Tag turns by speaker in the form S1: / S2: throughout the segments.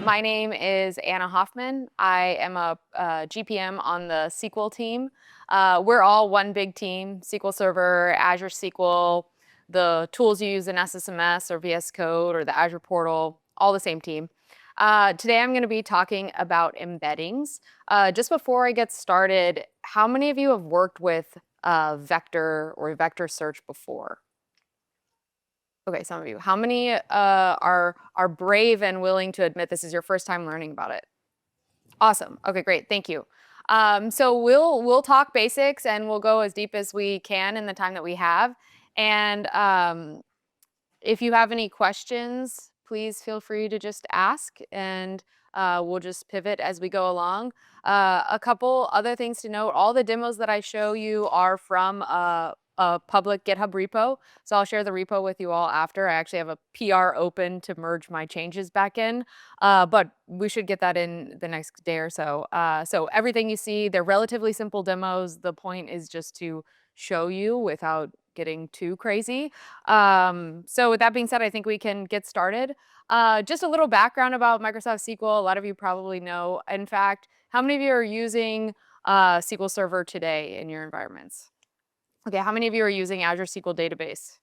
S1: My name is Anna Hoffman. I am a GPM on the SQL team. We're all one big team: SQL Server, Azure SQL, the tools you use in SSMS or VS Code or the Azure portal, all the same team. Today I'm going to be talking about embeddings. Just before I get started, how many of you have worked with vector or vector search before? Okay, some of you. How many are brave and willing to admit this is your first time learning about it? Awesome. Okay, great. Thank you. So we'll talk basics and we'll go as deep as we can in the time that we have. And if you have any questions, please feel free to just ask, and we'll just pivot as we go along. A couple other things to note: all the demos that I show you are from a public GitHub repo, so I'll share the repo with you all after. I actually have a PR open to merge my changes back in, but we should get that in the next day or so. So everything you see, they're relatively simple demos. The point is just to show you without getting too crazy. So with that being said, I think we can get started. Just a little background about Microsoft SQL. A lot of you probably know. In fact, how many of you are using SQL Server today in your environments? Okay, how many of you are using Azure SQL Database?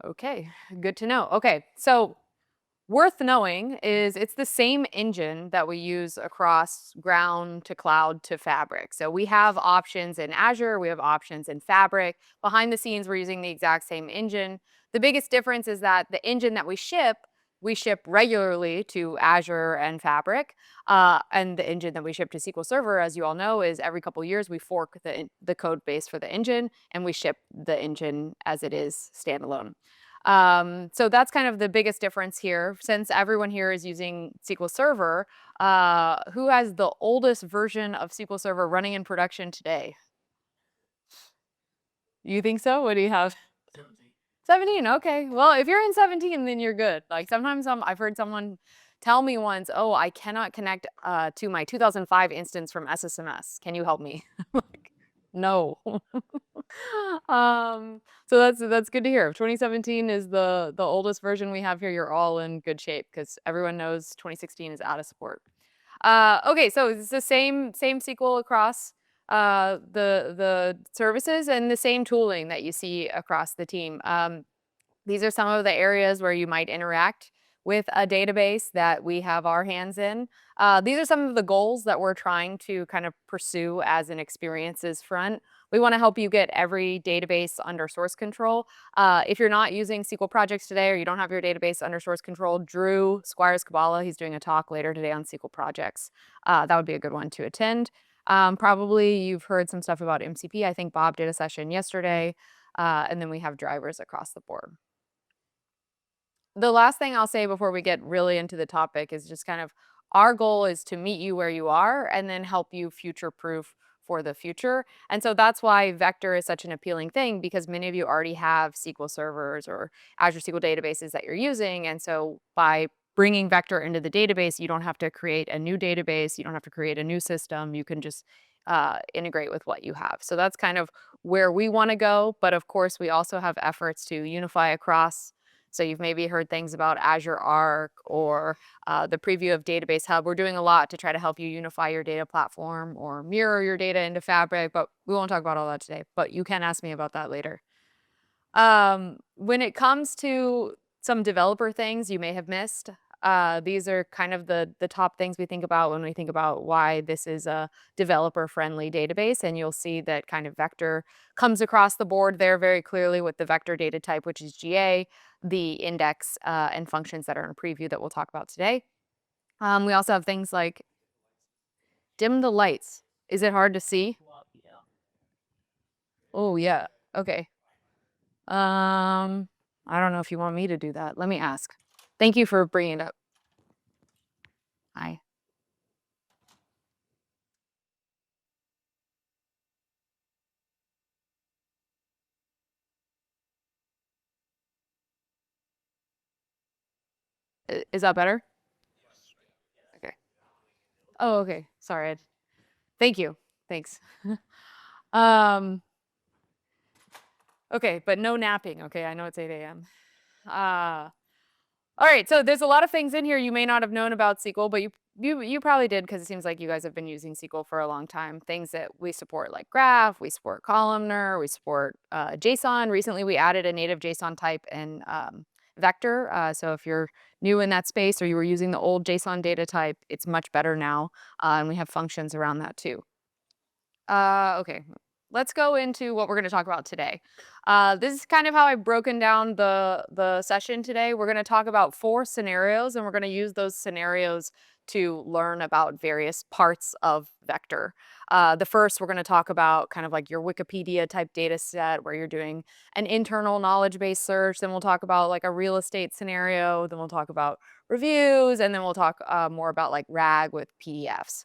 S1: Okay, good to know. Okay, so worth knowing is it's the same engine that we use across ground to cloud to Fabric. So we have options in Azure, we have options in Fabric. Behind the scenes, we're using the exact same engine. The biggest difference is that the engine that we ship regularly to Azure and Fabric. And the engine that we ship to SQL Server, as you all know, is every couple of years we fork the code base for the engine and we ship the engine as it is standalone. So that's kind of the biggest difference here. Since everyone here is using SQL Server, who has the oldest version of SQL Server running in production today? You think so? What do you have? 17, okay. Well, if you're in 17, then you're good. Like sometimes I've heard someone tell me once, oh, I cannot connect to my 2005 instance from SSMS. Can you help me? Like, no. So that's good to hear. If 2017 is the oldest version we have here, you're all in good shape because everyone knows 2016 is out of support. Okay, so it's the same SQL across the services and the same tooling that you see across the team. These are some of the areas where you might interact with a database that we have our hands in. These are some of the goals that we're trying to kind of pursue as an experiences front. We want to help you get every database under source control. If you're not using SQL projects today or you don't have your database under source control, Drew Squires-Kabala, he's doing a talk later today on SQL projects. That would be a good one to attend. Probably you've heard some stuff about MCP. I think Bob did a session yesterday. And then we have drivers across the board. The last thing I'll say before we get really into the topic is just kind of our goal is to meet you where you are and then help you future-proof for the future. And so that's why vector is such an appealing thing, because many of you already have SQL servers or Azure SQL databases that you're using. And so by bringing vector into the database, you don't have to create a new database. You don't have to create a new system. You can just integrate with what you have. So that's kind of where we want to go. But of course, we also have efforts to unify across. So you've maybe heard things about Azure Arc or the preview of Database Hub. We're doing a lot to try to help you unify your data platform or mirror your data into Fabric, but we won't talk about all that today, but you can ask me about that later. When it comes to some developer things you may have missed, these are kind of the top things we think about when we think about why this is a developer-friendly database, and you'll see that kind of vector comes across the board there very clearly with the vector data type, which is GA, the index and functions that are in preview that we'll talk about today. We also have things like dim the lights. Is it hard to see? Oh, yeah. Okay. I don't know if you want me to do that. Let me ask. Thank you for bringing it up. Hi. Is that better? Okay. Oh, okay. Sorry. Thank you. Thanks. um, okay, but no napping. Okay, I know it's 8 a.m. All right, so there's a lot of things in here you may not have known about SQL, but you probably did because it seems like you guys have been using SQL for a long time. Things that we support like graph, we support columnar, we support JSON. Recently, we added a native JSON type in vector. So if you're new in that space or you were using the old JSON data type, it's much better now, and we have functions around that too. Okay, let's go into what we're going to talk about today. This is kind of how I've broken down the session today. We're going to talk about 4 scenarios, and we're going to use those scenarios to learn about various parts of vector. The first, we're going to talk about kind of like your Wikipedia type data set where you're doing an internal knowledge base search. Then we'll talk about like a real estate scenario. Then we'll talk about reviews, and then we'll talk more about like RAG with PDFs.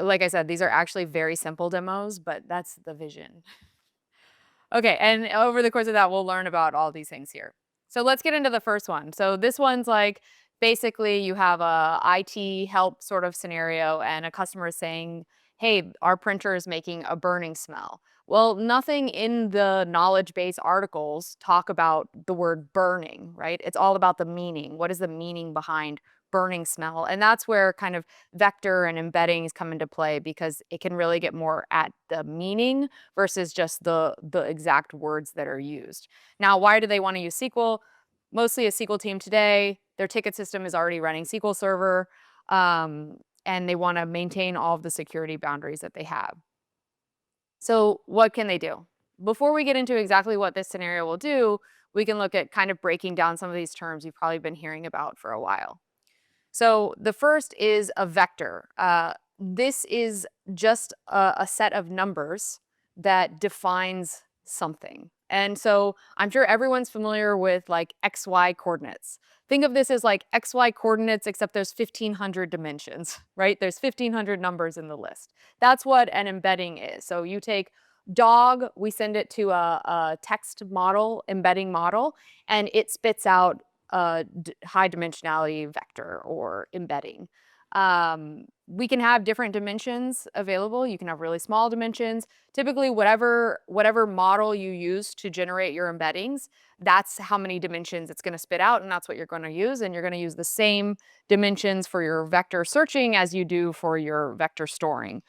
S1: Like I said, these are actually very simple demos, but that's the vision. Okay, and over the course of that, we'll learn about all these things here. So let's get into the first one. So this one's like, basically you have a IT help sort of scenario and a customer is saying, hey, our printer is making a burning smell. Well, nothing in the knowledge base articles talk about the word burning, right? It's all about the meaning. What is the meaning behind burning smell? And that's where kind of vector and embeddings come into play because it can really get more at the meaning versus just the exact words that are used. Now, why do they want to use SQL? Mostly a SQL team today. Their ticket system is already running SQL Server, and they want to maintain all of the security boundaries that they have. So what can they do? Before we get into exactly what this scenario will do, we can look at kind of breaking down some of these terms you've probably been hearing about for a while. So the first is a vector. This is just a set of numbers that defines something. And so I'm sure everyone's familiar with like XY coordinates. Think of this as like XY coordinates, except there's 1,500 dimensions, right? There's 1,500 numbers in the list. That's what an embedding is. So you take dog, we send it to a text model, embedding model, and it spits out high dimensionality vector or embedding. We can have different dimensions available. You can have really small dimensions. Typically, whatever model you use to generate your embeddings, that's how many dimensions it's going to spit out, and that's what you're going to use. And you're going to use the same dimensions for your vector searching as you do for your vector storing,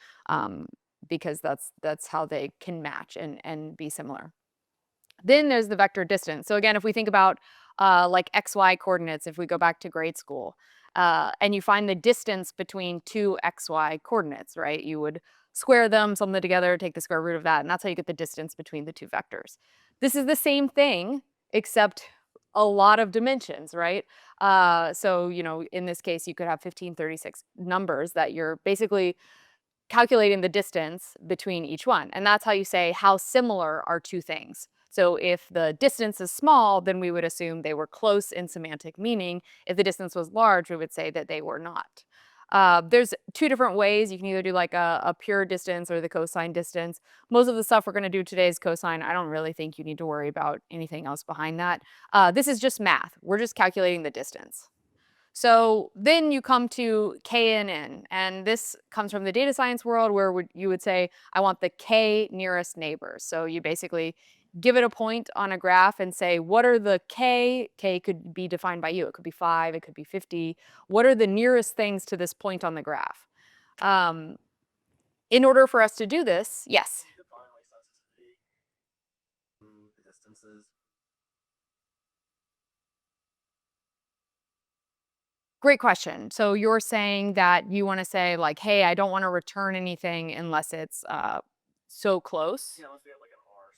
S1: because that's how they can match and be similar. Then there's the vector distance. So again, if we think about like XY coordinates, if we go back to grade school, and you find the distance between 2 XY coordinates, right? You would square them, sum them together, take the square root of that, and that's how you get the distance between the 2 vectors. This is the same thing, except a lot of dimensions, right? So, you know, in this case, you could have 1536 numbers that you're basically calculating the distance between each one. And that's how you say how similar are 2 things. So if the distance is small, then we would assume they were close in semantic meaning. If the distance was large, we would say that they were not. There's 2 different ways. You can either do like a pure distance or the cosine distance. Most of the stuff we're going to do today is cosine. I don't really think you need to worry about anything else behind that. This is just math. We're just calculating the distance. So then you come to KNN, and this comes from the data science world where you would say, I want the K nearest neighbors. So you basically give it a point on a graph and say, what are the K? K could be defined by you. It could be 5, it could be 50. What are the nearest things to this point on the graph? In order for us to do this, yes?
S2: Define like sensitivity, distances.
S1: Great question. So you're saying that you want to say like, hey, I don't want to return anything unless it's so close.
S2: Yeah, let's get like an R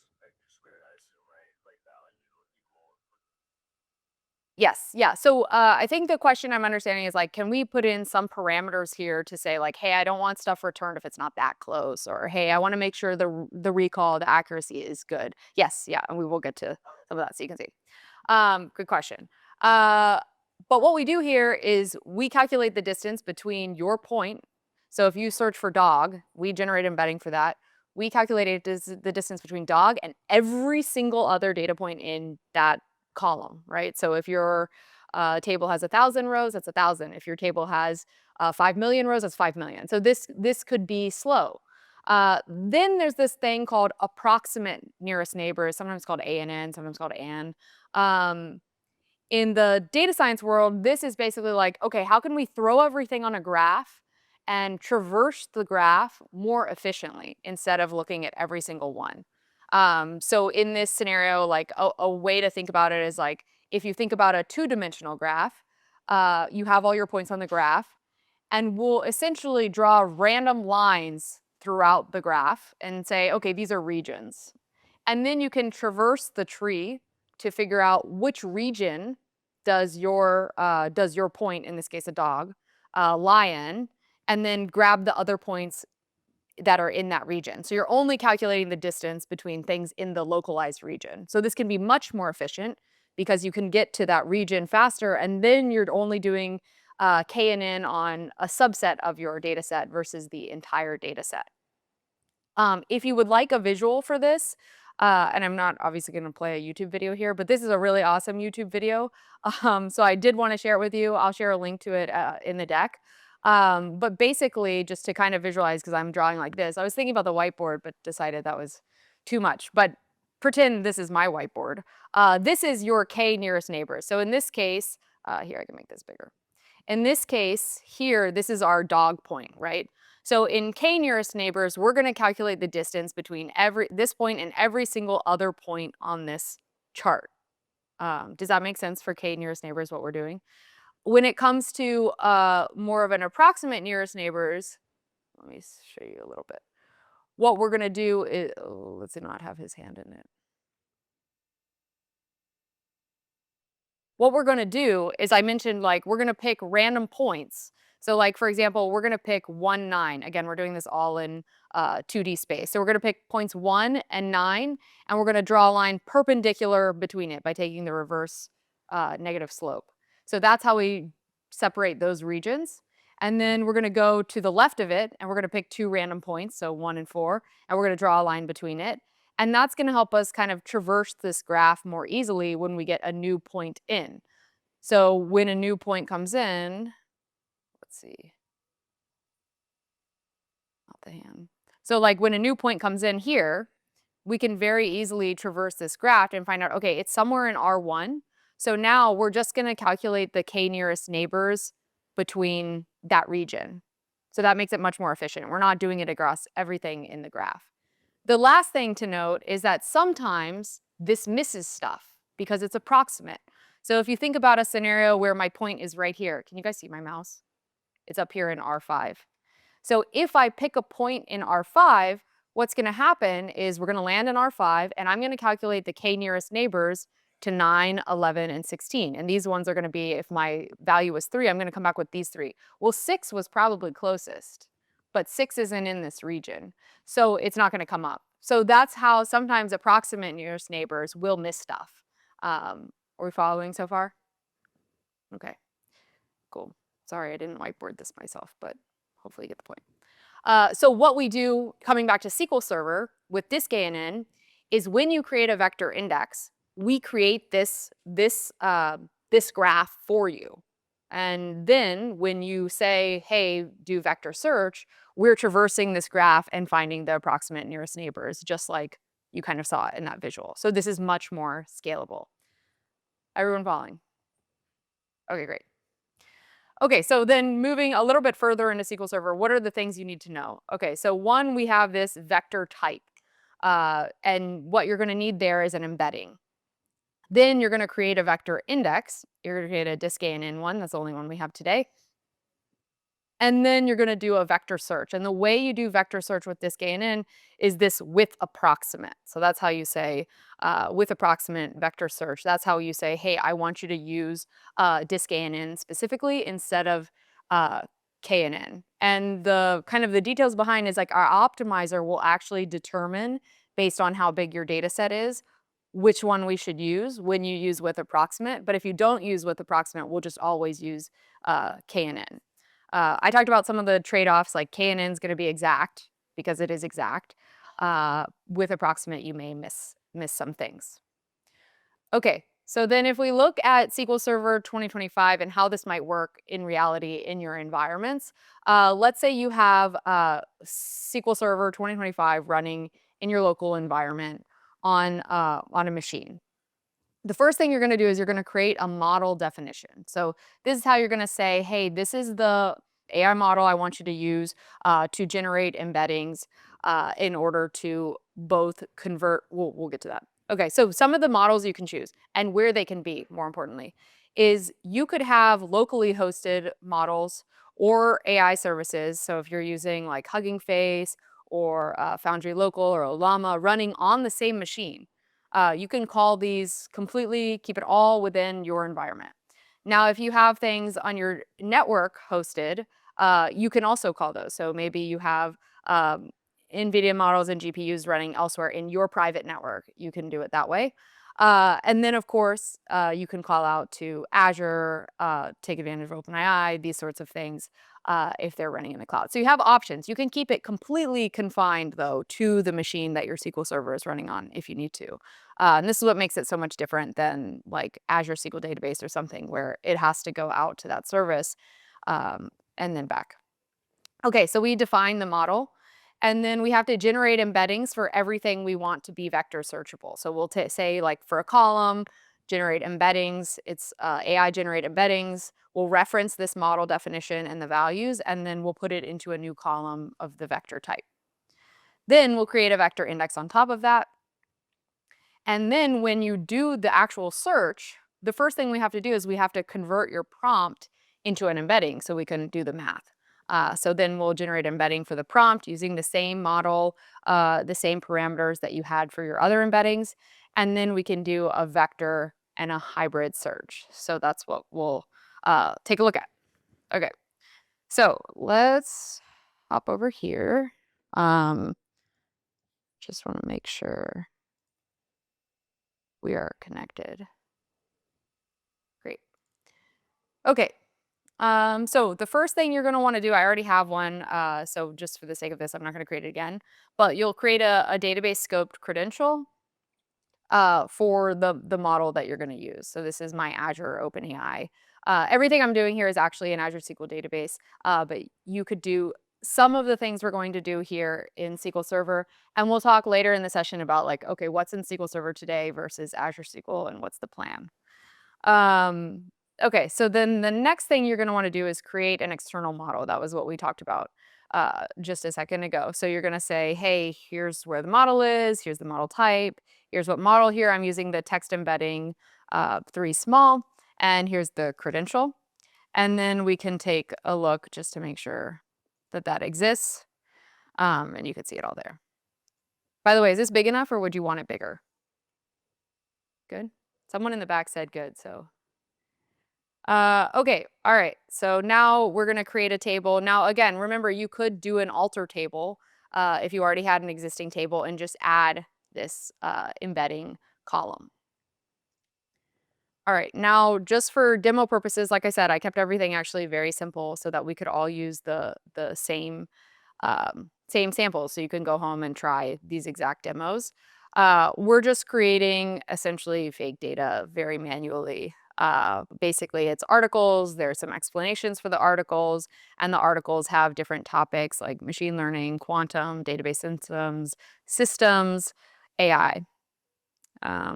S2: squared, I assume, right? Like value equal.
S1: Yes, yeah. So I think the question I'm understanding is like, can we put in some parameters here to say like, hey, I don't want stuff returned if it's not that close, or hey, I want to make sure the recall, the accuracy is good. Yes, yeah, and we will get to some of that so you can see. Good question. But what we do here is we calculate the distance between your point. So if you search for dog, we generate embedding for that. We calculate the distance between dog and every single other data point in that column, right? So if your table has 1,000 rows, that's 1,000. If your table has 5 million rows, that's 5 million. So this could be slow. Then there's this thing called approximate nearest neighbors, sometimes called ANN, sometimes called AN. In the data science world, this is basically like, okay, how can we throw everything on a graph and traverse the graph more efficiently instead of looking at every single one? So in this scenario, like a way to think about it is like, if you think about a two-dimensional graph, you have all your points on the graph, and we'll essentially draw random lines throughout the graph and say, okay, these are regions. And then you can traverse the tree to figure out which region does your point, in this case a dog, lie in, and then grab the other points that are in that region. So you're only calculating the distance between things in the localized region. So this can be much more efficient because you can get to that region faster, and then you're only doing KNN on a subset of your data set versus the entire data set. If you would like a visual for this, and I'm not obviously going to play a YouTube video here, but this is a really awesome YouTube video. So I did want to share it with you. I'll share a link to it in the deck. But basically, just to kind of visualize, because I'm drawing like this, I was thinking about the whiteboard, but decided that was too much. But pretend this is my whiteboard. This is your K nearest neighbors. So in this case, here, I can make this bigger. In this case here, this is our dog point, right? So in K nearest neighbors, we're going to calculate the distance between this point and every single other point on this chart. Does that make sense for K nearest neighbors, what we're doing? When it comes to more of an approximate nearest neighbors, let me show you a little bit. What we're going to do is, let's not have his hand in it. What we're going to do is, I mentioned, like, we're going to pick random points. So like, for example, we're going to pick 1, 9. Again, we're doing this all in 2D space. So we're going to pick points 1 and 9, and we're going to draw a line perpendicular between it by taking the reverse negative slope. So that's how we separate those regions. And then we're going to go to the left of it, and we're going to pick 2 random points, so 1 and 4, and we're going to draw a line between it. And that's going to help us kind of traverse this graph more easily when we get a new point in. So when a new point comes in, let's see, not the hand. So like when a new point comes in here, we can very easily traverse this graph and find out, okay, it's somewhere in R1. So now we're just going to calculate the K nearest neighbors between that region. So that makes it much more efficient. We're not doing it across everything in the graph. The last thing to note is that sometimes this misses stuff because it's approximate. So if you think about a scenario where my point is right here, can you guys see my mouse? It's up here in R5. So if I pick a point in R5, what's going to happen is we're going to land in R5, and I'm going to calculate the K nearest neighbors to 9, 11, and 16. And these ones are going to be, if my value was 3, I'm going to come back with these 3. Well, 6 was probably closest, but 6 isn't in this region, so it's not going to come up. So that's how sometimes approximate nearest neighbors will miss stuff. Are we following so far? Okay, cool. Sorry, I didn't whiteboard this myself, but hopefully you get the point. So what we do, coming back to SQL Server with DiskANN, is when you create a vector index, we create this graph for you. And then when you say, hey, do vector search, we're traversing this graph and finding the approximate nearest neighbors, just like you kind of saw it in that visual. So this is much more scalable. Everyone following? Okay, great. Okay, so then moving a little bit further into SQL Server, what are the things you need to know? Okay, so one, we have this vector type. And what you're going to need there is an embedding. Then you're going to create a vector index. You're going to create a DiskANN one. That's the only one we have today. And then you're going to do a vector search. And the way you do vector search with DiskANN is this with approximate. So that's how you say with approximate vector search. That's how you say, hey, I want you to use DiskANN specifically instead of KNN. And the kind of the details behind is like our optimizer will actually determine, based on how big your data set is, which one we should use when you use with approximate. But if you don't use with approximate, we'll just always use KNN. I talked about some of the trade-offs, like KNN is going to be exact because it is exact. With approximate, you may miss some things. Okay, so then if we look at SQL Server 2025 and how this might work in reality in your environments, let's say you have SQL Server 2025 running in your local environment on a machine. The first thing you're going to do is you're going to create a model definition. So this is how you're going to say, hey, this is the AI model I want you to use to generate embeddings in order to both convert. We'll get to that. Okay, so some of the models you can choose and where they can be, more importantly, is you could have locally hosted models or AI services. So if you're using like Hugging Face or Foundry Local or Olama running on the same machine, you can call these completely, keep it all within your environment. Now, if you have things on your network hosted, you can also call those. So maybe you have NVIDIA models and GPUs running elsewhere in your private network. You can do it that way. And then, of course, you can call out to Azure, take advantage of OpenAI, these sorts of things if they're running in the cloud. So you have options. You can keep it completely confined, though, to the machine that your SQL Server is running on if you need to. And this is what makes it so much different than like Azure SQL Database or something where it has to go out to that service and then back. Okay, so we define the model. And then we have to generate embeddings for everything we want to be vector searchable. So we'll say like for a column, generate embeddings. It's AI generate embeddings. We'll reference this model definition and the values, and then we'll put it into a new column of the vector type. Then we'll create a vector index on top of that. And then when you do the actual search, the first thing we have to do is we have to convert your prompt into an embedding so we can do the math. So then we'll generate embedding for the prompt using the same model, the same parameters that you had for your other embeddings. And then we can do a vector and a hybrid search. So that's what we'll take a look at. Okay, so let's hop over here. Just want to make sure we are connected. Great. Okay. So the first thing you're going to want to do, I already have one. So just for the sake of this, I'm not going to create it again, but you'll create a database scoped credential for the model that you're going to use. So this is my Azure OpenAI. Everything I'm doing here is actually an Azure SQL database, but you could do some of the things we're going to do here in SQL Server, and we'll talk later in the session about like, okay, what's in SQL Server today versus Azure SQL and what's the plan. Um, okay, so then the next thing you're gonna wanna do is create an external model. That was what we talked about just a second ago. So you're gonna say, hey, here's where the model is, here's the model type, here's what model here. I'm using the text embedding 3 small, and here's the credential. And then we can take a look just to make sure that that exists. And you can see it all there. By the way, is this big enough or would you want it bigger? Good. Someone in the back said good, so okay, all right. So now we're gonna create a table. Now, again, remember you could do an alter table if you already had an existing table and just add this embedding column. All right, now just for demo purposes, like I said, I kept everything actually very simple so that we could all use the same samples. So you can go home and try these exact demos. We're just creating essentially fake data very manually. Basically, it's articles. There's some explanations for the articles, and the articles have different topics like machine learning, quantum, database systems, AI.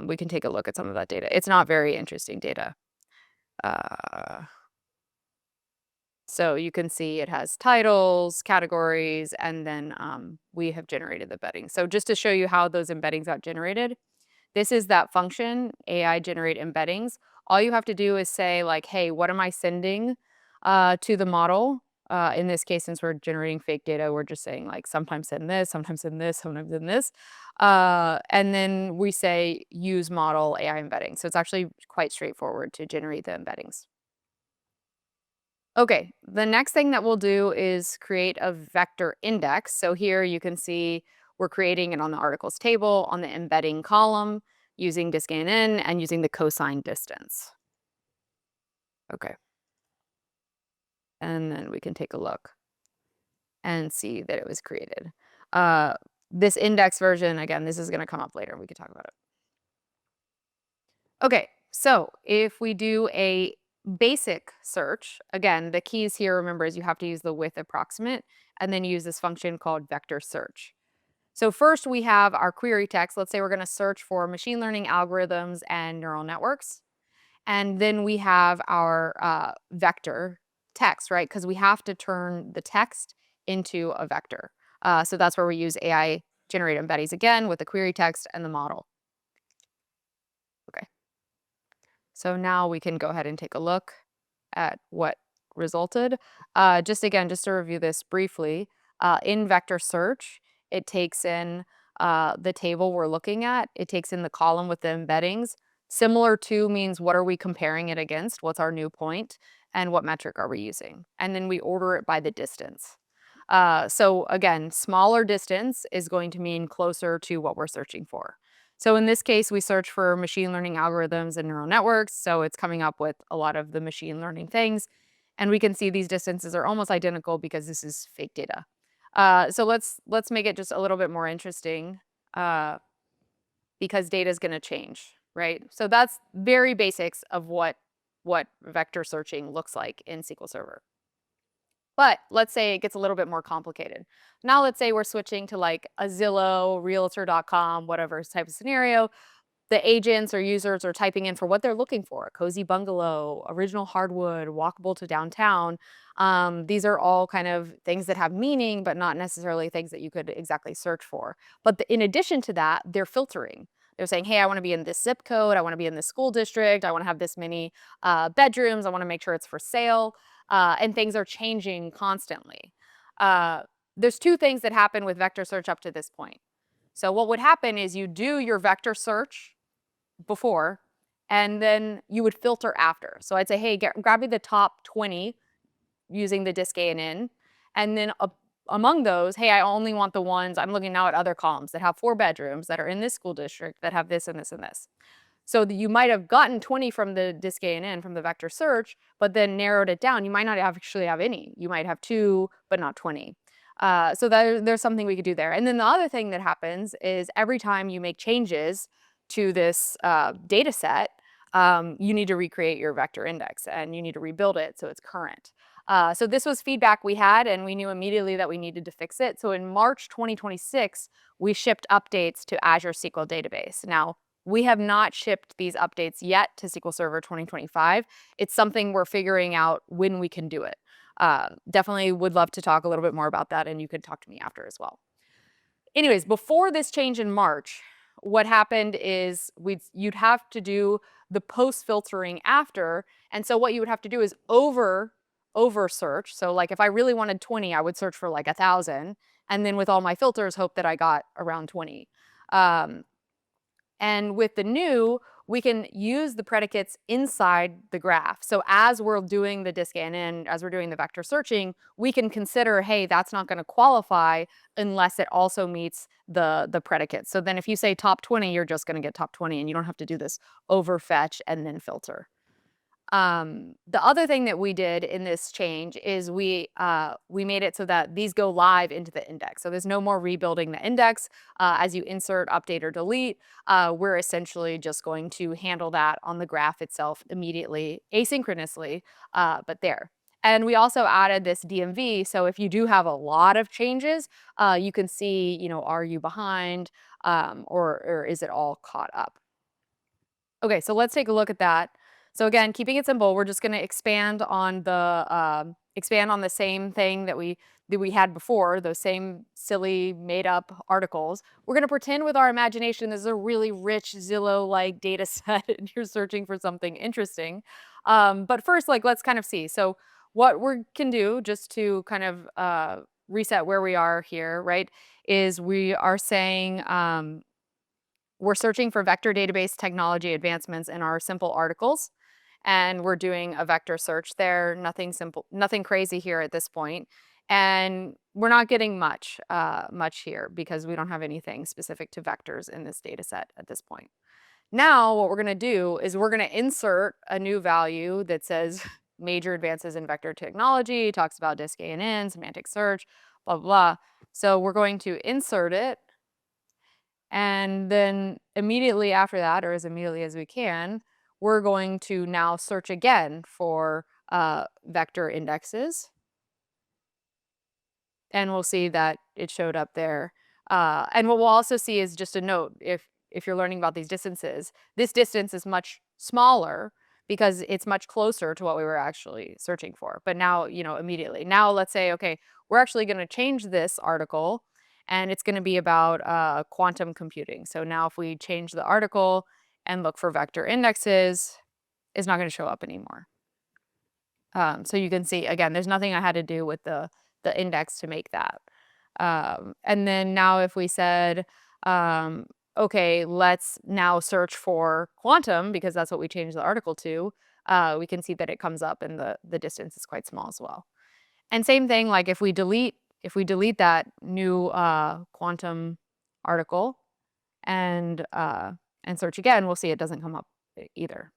S1: We can take a look at some of that data. It's not very interesting data. Uh, so you can see it has titles, categories, and then we have generated the embedding. So just to show you how those embeddings got generated, this is that function, AI generate embeddings. All you have to do is say like, hey, what am I sending to the model? In this case, since we're generating fake data, we're just saying like sometimes send this, sometimes send this, sometimes send this. And then we say use model AI embedding. So it's actually quite straightforward to generate the embeddings. Okay, the next thing that we'll do is create a vector index. So here you can see we're creating it on the articles table on the embedding column using DiskANN and using the cosine distance. Okay. And then we can take a look and see that it was created. This index version, again, this is going to come up later. We could talk about it. Okay, so if we do a basic search, again, the keys here, remember, is you have to use the with approximate and then use this function called vector search. So first we have our query text. Let's say we're going to search for machine learning algorithms and neural networks. And then we have our vector text, right? Because we have to turn the text into a vector. So that's where we use AI generated embeddings again with the query text and the model. Okay. So now we can go ahead and take a look at what resulted. Just to review this briefly, in vector search, it takes in the table we're looking at. It takes in the column with the embeddings. Similar to means what are we comparing it against? What's our new point? And what metric are we using? And then we order it by the distance. So again, smaller distance is going to mean closer to what we're searching for. So in this case, we search for machine learning algorithms and neural networks. So it's coming up with a lot of the machine learning things. And we can see these distances are almost identical because this is fake data. So let's make it just a little bit more interesting because data is going to change, right? So that's very basics of what vector searching looks like in SQL Server. But let's say it gets a little bit more complicated. Now let's say we're switching to like a Zillow, Realtor.com, whatever type of scenario. The agents or users are typing in for what they're looking for: a cozy bungalow, original hardwood, walkable to downtown. These are all kind of things that have meaning, but not necessarily things that you could exactly search for. But in addition to that, they're filtering. They're saying, hey, I want to be in this zip code. I want to be in this school district. I want to have this many bedrooms. I want to make sure it's for sale. And things are changing constantly. There's two things that happen with vector search up to this point. So what would happen is you do your vector search before, and then you would filter after. So I'd say, hey, grab me the top 20 using the DiskANN, and then among those, hey, I only want the ones, I'm looking now at other columns that have 4 bedrooms that are in this school district that have this and this and this. So you might have gotten 20 from the DiskANN, from the vector search, but then narrowed it down. You might not actually have any. You might have 2, but not 20. So there's something we could do there. And then the other thing that happens is every time you make changes to this data set, you need to recreate your vector index and you need to rebuild it so it's current. So this was feedback we had, and we knew immediately that we needed to fix it. So in March 2026, we shipped updates to Azure SQL Database. Now, we have not shipped these updates yet to SQL Server 2025. It's something we're figuring out when we can do it. Definitely would love to talk a little bit more about that, and you could talk to me after as well. Anyways, before this change in March, what happened is you'd have to do the post filtering after, and so what you would have to do is over search. So like if I really wanted 20, I would search for like 1,000, and then with all my filters, hope that I got around 20. And with the new, we can use the predicates inside the graph. So as we're doing the DiskANN, as we're doing the vector searching, we can consider, hey, that's not going to qualify unless it also meets the predicates. So then if you say top 20, you're just going to get top 20, and you don't have to do this overfetch and then filter. The other thing that we did in this change is we made it so that these go live into the index. So there's no more rebuilding the index. As you insert, update, or delete, we're essentially just going to handle that on the graph itself immediately, asynchronously, but there. And we also added this DMV. So if you do have a lot of changes, you can see, are you behind, or is it all caught up? Okay, so let's take a look at that. So again, keeping it simple, we're just going to expand on the same thing that we had before, those same silly made up articles. We're going to pretend with our imagination this is a really rich Zillow-like data set and you're searching for something interesting. But first, let's kind of see. So what we can do just to kind of reset where we are here, right, is we are saying we're searching for vector database technology advancements in our simple articles, and we're doing a vector search there. Nothing crazy here at this point. And we're not getting much here because we don't have anything specific to vectors in this data set at this point. Now, what we're going to do is we're going to insert a new value that says major advances in vector technology, talks about DiskANN, semantic search, blah, blah, blah. So we're going to insert it. And then immediately after that, or as immediately as we can, we're going to now search again for vector indexes. And we'll see that it showed up there. And what we'll also see is just a note, if you're learning about these distances, this distance is much smaller because it's much closer to what we were actually searching for. But now, immediately. Now let's say, okay, we're actually going to change this article and it's going to be about quantum computing. So now if we change the article and look for vector indexes, it's not going to show up anymore. So you can see, again, there's nothing I had to do with the index to make that. And then now if we said, okay, let's now search for quantum, because that's what we changed the article to, we can see that it comes up and the distance is quite small as well. And same thing, like if we delete that new quantum article and search again, we'll see it doesn't come up either.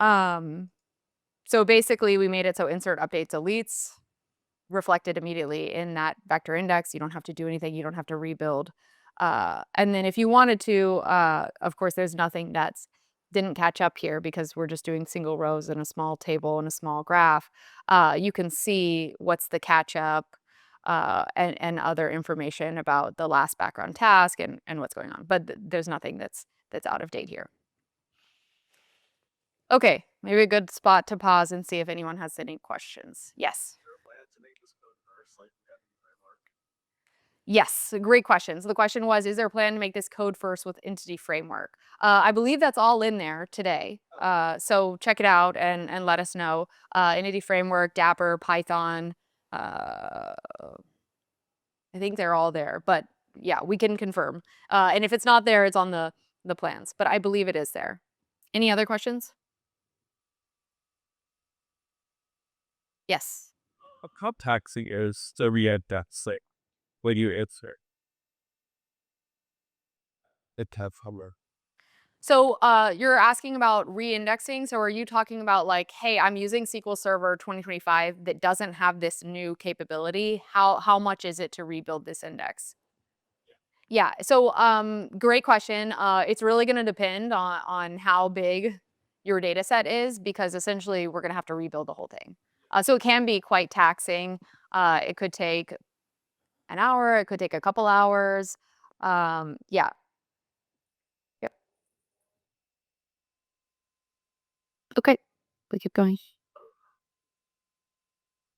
S1: So basically we made it so insert, update, deletes reflected immediately in that vector index. You don't have to do anything. You don't have to rebuild. And then if you wanted to, of course, there's nothing that's didn't catch up here because we're just doing single rows in a small table and a small graph. You can see what's the catch up and other information about the last background task and what's going on. But there's nothing that's out of date here. Okay, maybe a good spot to pause and see if anyone has any questions. Yes. Yes, great questions. The question was, is there a plan to make this code first with Entity Framework? I believe that's all in there today. So check it out and let us know. Entity Framework, Dapper, Python. I think they're all there, but yeah, we can confirm. And if it's not there, it's on the plans, but I believe it is there. Any other questions? Yes.
S2: How taxing is the reindexing when you insert a tab hammer?
S1: So you're asking about re-indexing. So are you talking about like, hey, I'm using SQL Server 2025 that doesn't have this new capability. How much is it to rebuild this index? Yeah. So great question. It's really going to depend on how big your data set is, because essentially we're going to have to rebuild the whole thing. So it can be quite taxing. It could take an hour. It could take a couple hours. Yeah. Yep. Okay. We keep going.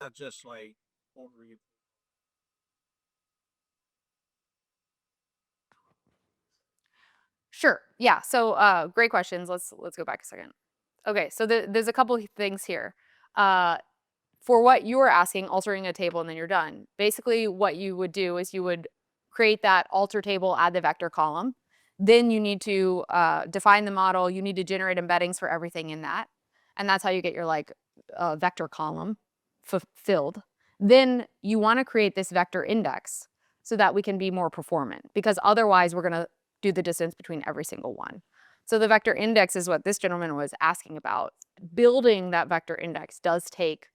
S2: Not just like over you.
S1: Sure. Yeah. So great questions. Let's go back a second. Okay. So there's a couple things here. For what you were asking, altering a table and then you're done. Basically, what you would do is you would create that alter table, add the vector column. Then you need to define the model. You need to generate embeddings for everything in that. And that's how you get your vector column fulfilled. Then you want to create this vector index so that we can be more performant, because otherwise we're going to do the distance between every single one. So the vector index is what this gentleman was asking about. Building that vector index does take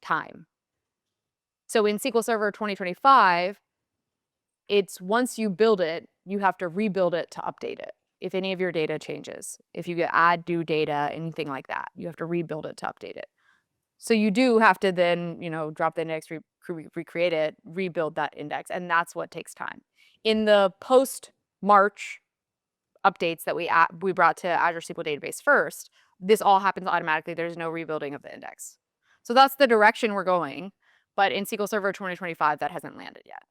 S1: time. So in SQL Server 2025, it's once you build it, you have to rebuild it to update it. If any of your data changes, if you add new data, anything like that, you have to rebuild it to update it. So you do have to then, drop the index, recreate it, rebuild that index, and that's what takes time. In the post-March updates that we brought to Azure SQL Database first, this all happens automatically. There's no rebuilding of the index. So that's the direction we're going. But in SQL Server 2025, that hasn't landed yet.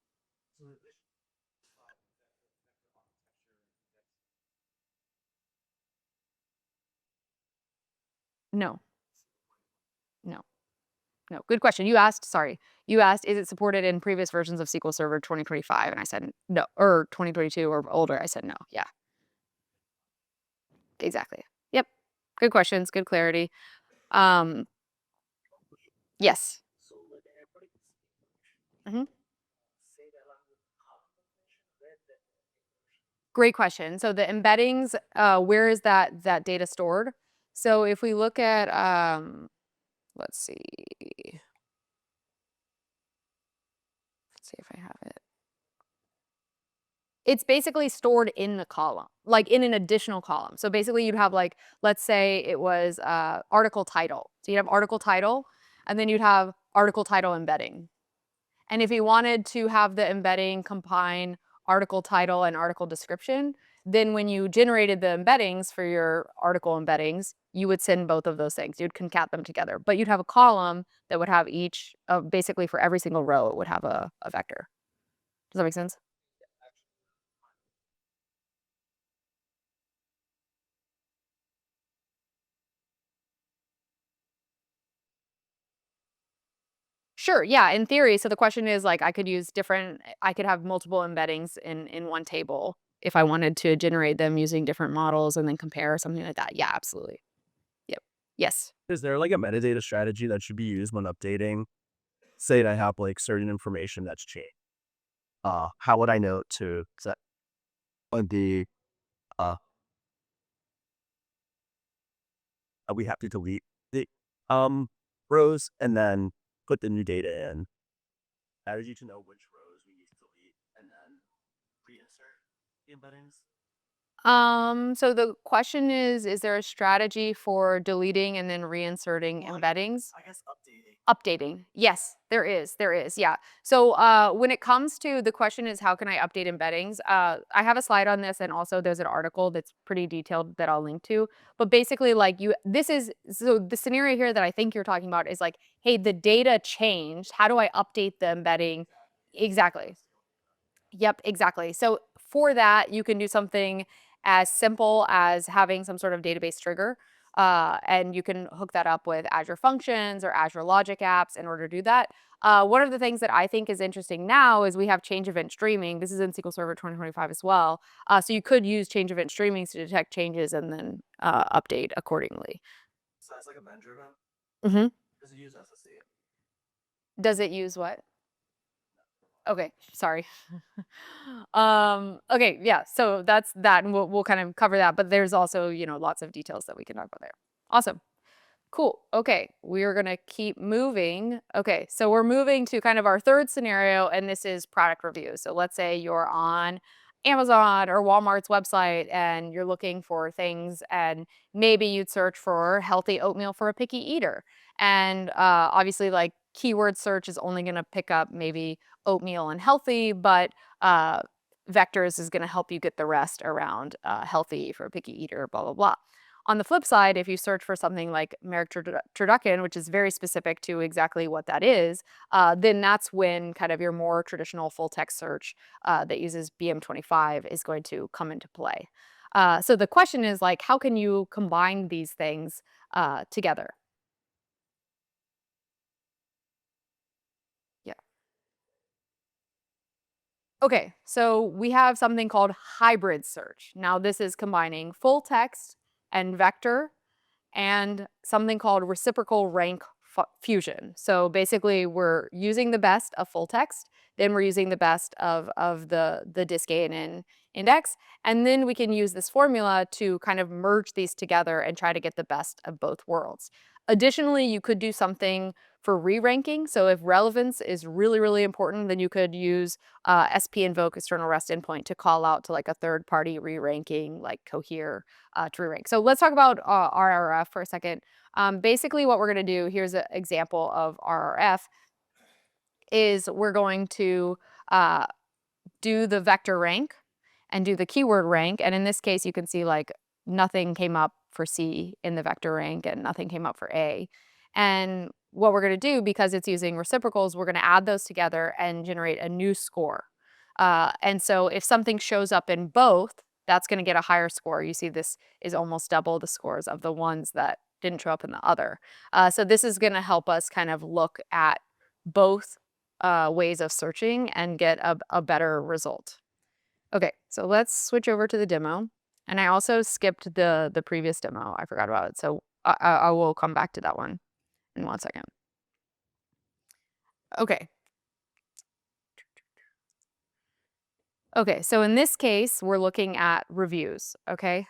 S1: No. No. No. Good question. You asked, is it supported in previous versions of SQL Server 2025? And I said no, or 2022 or older. I said no. Yeah. Exactly. Yep. Good questions. Good clarity. Yes. Mhm. Great question. So the embeddings, where is that data stored? So if we look at, let's see. Let's see if I have it. It's basically stored in the column, like in an additional column. So basically you'd have let's say it was article title. So you'd have article title, and then you'd have article title embedding. And if you wanted to have the embedding combine article title and article description, then when you generated the embeddings for your article embeddings, you would send both of those things. You'd concat them together, but you'd have a column that would have each, basically for every single row, it would have a vector. Does that make sense? Sure, yeah, in theory, so the question is, like, I could have multiple embeddings in one table if I wanted to generate them using different models and then compare or something like that. Yeah, absolutely. Yep. Yes.
S2: Is there like a metadata strategy that should be used when updating? Say that I have like certain information that's changed. How would I know to set on the uh we have to delete the rows and then put the new data in? How did you to know which rows we need to delete and then reinsert the embeddings?
S1: So the question is there a strategy for deleting and then reinserting
S2: Well,
S1: embeddings?
S2: I guess updating.
S1: Updating. Yes, there is, yeah. So, when it comes to the question is how can I update embeddings? I have a slide on this and also there's an article that's pretty detailed that I'll link to. But basically, like this is so the scenario here that I think you're talking about is like, hey, the data changed. How do I update the embedding? Exactly. Yep, exactly. So for that, you can do something as simple as having some sort of database trigger. And you can hook that up with Azure Functions or Azure Logic apps in order to do that. One of the things that I think is interesting now is we have change event streaming. This is in SQL Server 2025 as well. So you could use change event streaming to detect changes and then update accordingly.
S2: So it's like a vendor event.
S1: Hmm.
S2: Does it use SSC?
S1: Does it use what? Okay, sorry. Okay, yeah, so that's that, and we'll kind of cover that, but there's also, lots of details that we can talk about there. Awesome. Cool. Okay, we're gonna keep moving. Okay, so we're moving to kind of our third scenario, and this is product review. So let's say you're on Amazon or Walmart's website and you're looking for things, and maybe you'd search for healthy oatmeal for a picky eater. And obviously, like keyword search is only gonna pick up maybe oatmeal and healthy, but uh, vectors is gonna help you get the rest around healthy for a picky eater, blah, blah, blah. On the flip side, if you search for something like Merrick turducken, which is very specific to exactly what that is, then that's when kind of your more traditional full text search that uses BM25 is going to come into play. So the question is like, how can you combine these things together? Yeah. Okay, so we have something called hybrid search. Now this is combining full text and vector and something called reciprocal rank fusion. So basically, we're using the best of full text, then we're using the best of the DiskANN index, and then we can use this formula to kind of merge these together and try to get the best of both worlds. Additionally, you could do something for re-ranking. So if relevance is really, really important, then you could use SP invoke external REST endpoint to call out to like a third party re-ranking like Cohere to re-rank. So let's talk about RRF for a second. Basically, what we're going to do, here's an example of RRF, is we're going to uh, do the vector rank and do the keyword rank. And in this case, you can see like nothing came up for C in the vector rank and nothing came up for A. And what we're going to do, because it's using reciprocals, we're going to add those together and generate a new score. And so if something shows up in both, that's going to get a higher score. You see this is almost double the scores of the ones that didn't show up in the other. So this is going to help us kind of look at both ways of searching and get a better result. Okay, so let's switch over to the demo. And I also skipped the previous demo. I forgot about it. So I will come back to that one in 1 second. Okay. Okay, so in this case, we're looking at reviews, okay?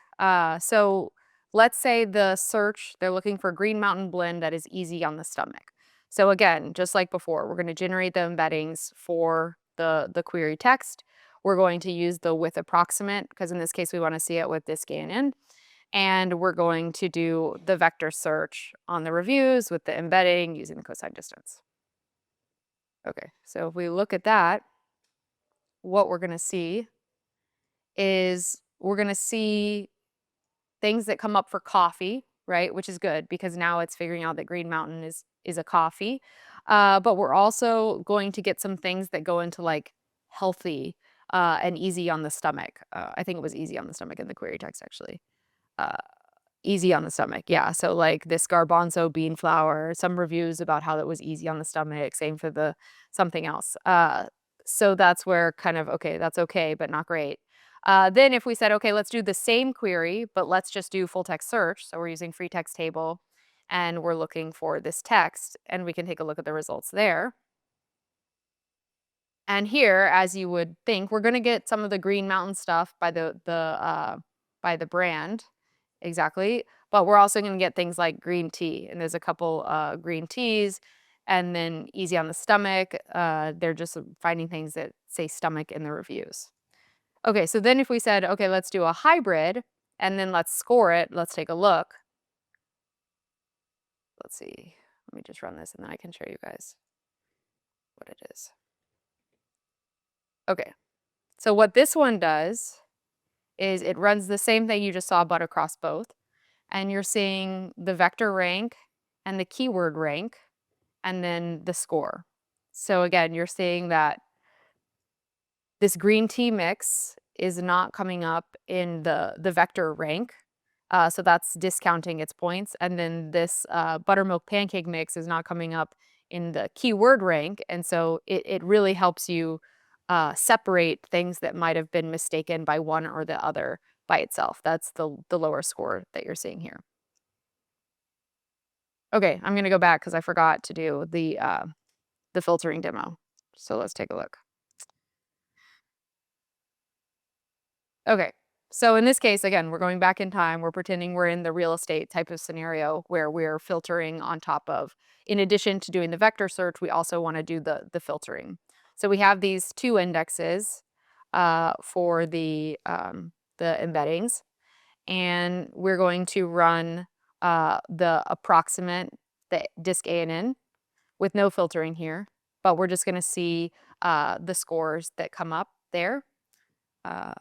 S1: So let's say the search, they're looking for Green Mountain blend that is easy on the stomach. So again, just like before, we're going to generate the embeddings for the query text. We're going to use the with approximate, because in this case, we want to see it with DiskANN. And we're going to do the vector search on the reviews with the embedding using the cosine distance. Okay, so if we look at that, what we're gonna see is we're gonna see things that come up for coffee, right? Which is good because now it's figuring out that Green Mountain is a coffee. But we're also going to get some things that go into like healthy and easy on the stomach. I think it was easy on the stomach in the query text actually. Uh, Easy on the stomach, yeah. So like this garbanzo bean flour, some reviews about how it was easy on the stomach. Same for the something else. So that's where kind of okay, that's okay, but not great. Then if we said, okay, let's do the same query, but let's just do full text search. So we're using free text table and we're looking for this text and we can take a look at the results there. And here, as you would think, we're gonna get some of the Green Mountain stuff by the brand, exactly, but we're also gonna get things like green tea, and there's a couple, green teas, and then easy on the stomach, they're just finding things that say stomach in the reviews. Okay, so then if we said, "Okay, let's do a hybrid, and then let's score it," let's take a look. Let's see, let me just run this, and then I can show you guys what it is. Okay, so what this one does is it runs the same thing you just saw but across both, and you're seeing the vector rank and the keyword rank and then the score. So again, you're seeing that this green tea mix is not coming up in the vector rank. So that's discounting its points. And then this buttermilk pancake mix is not coming up in the keyword rank. And so it really helps you separate things that might have been mistaken by one or the other by itself. That's the lower score that you're seeing here. Okay, I'm gonna go back because I forgot to do the filtering demo. So let's take a look. Okay. So in this case, again, we're going back in time. We're pretending we're in the real estate type of scenario where we're filtering on top of, in addition to doing the vector search, we also want to do the filtering. So we have these two indexes for the embeddings, and we're going to run the approximate, the DiskANN with no filtering here, but we're just going to see the scores that come up there. Uh,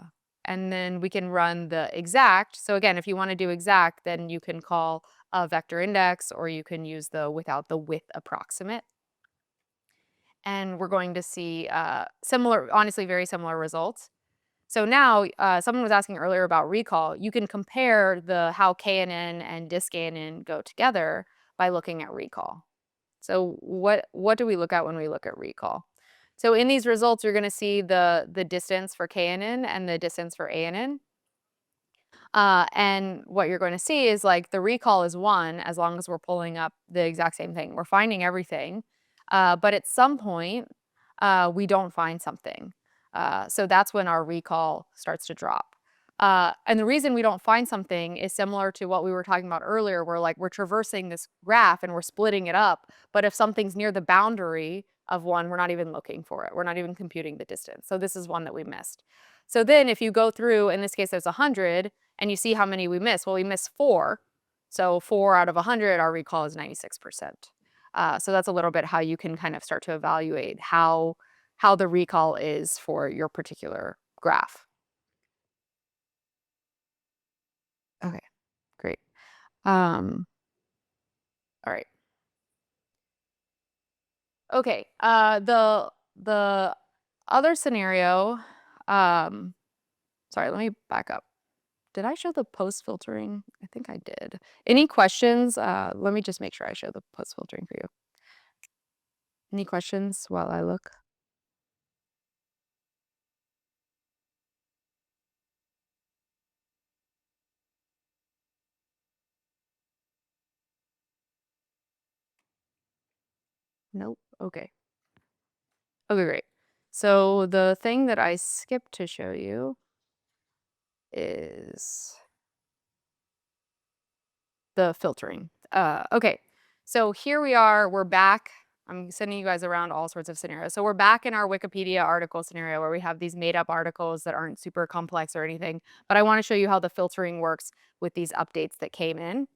S1: and then we can run the exact. So again, if you want to do exact, then you can call a vector index or you can use the without the with approximate. And we're going to see similar, honestly, very similar results. So now someone was asking earlier about recall. You can compare the how KNN and DiskANN go together by looking at recall. So what do we look at when we look at recall? So in these results, you're going to see the distance for KNN and the distance for ANN. And what you're going to see is like the recall is 1 as long as we're pulling up the exact same thing. We're finding everything, but at some point, we don't find something. So that's when our recall starts to drop. And the reason we don't find something is similar to what we were talking about earlier, where like we're traversing this graph and we're splitting it up. But if something's near the boundary of one, we're not even looking for it. We're not even computing the distance. So this is one that we missed. So then if you go through, in this case, there's 100, and you see how many we missed. Well, we missed 4. So 4 out of 100, our recall is 96%. So that's a little bit how you can kind of start to evaluate how the recall is for your particular graph. Okay, great. All right. Okay. The other scenario, sorry, let me back up. Did I show the post filtering? I think I did. Any questions? Let me just make sure I show the post filtering for you. Any questions while I look? Nope. Okay. Okay, great. So the thing that I skipped to show you is the filtering. Okay, so here we are, we're back. I'm sending you guys around all sorts of scenarios. So we're back in our Wikipedia article scenario where we have these made up articles that aren't super complex or anything, but I want to show you how the filtering works with these updates that came in.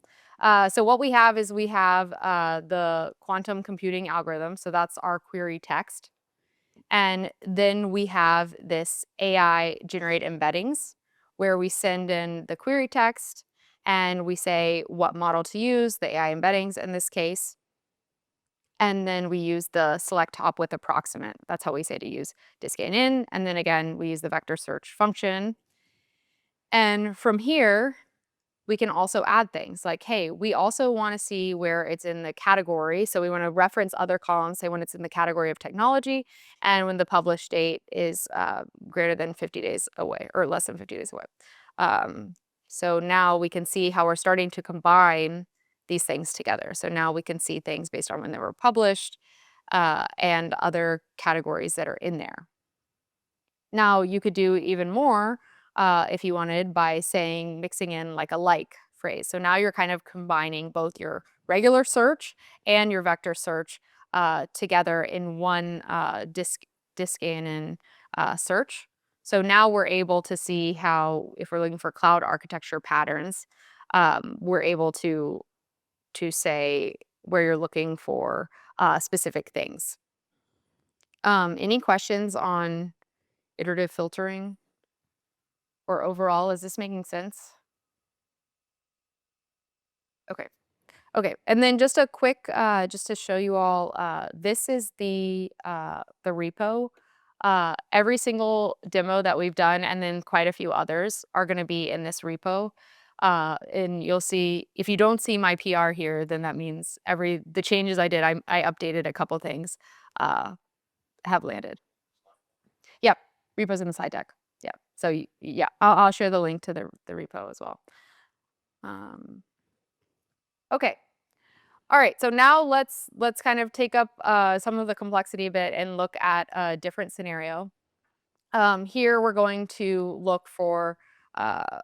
S1: So what we have is we have the quantum computing algorithm. So that's our query text. And then we have this AI generate embeddings where we send in the query text and we say what model to use, the AI embeddings in this case. And then we use the select top with approximate. That's how we say to use DiskANN. And then again, we use the vector search function. And from here, we can also add things like, hey, we also want to see where it's in the category. So we want to reference other columns, say when it's in the category of technology and when the published date is greater than 50 days away or less than 50 days away. Um, so now we can see how we're starting to combine these things together. So now we can see things based on when they were published and other categories that are in there. Now you could do even more if you wanted by saying mixing in like a like phrase. So now you're kind of combining both your regular search and your vector search together in one DiskANN search. So now we're able to see how, if we're looking for cloud architecture patterns, we're able to say where you're looking for specific things. Any questions on iterative filtering? Or overall, is this making sense? Okay. Okay, and then just a quick, just to show you all, this is the repo. Every single demo that we've done, and then quite a few others, are gonna be in this repo. And you'll see, if you don't see my PR here, then that means the changes I did, I updated a couple things, uh, have landed. Yep, repo's in the slide deck. Yeah, so yeah, I'll share the link to the repo as well. Um, okay. All right. So now let's kind of take up some of the complexity a bit and look at a different scenario. Here we're going to look for uh,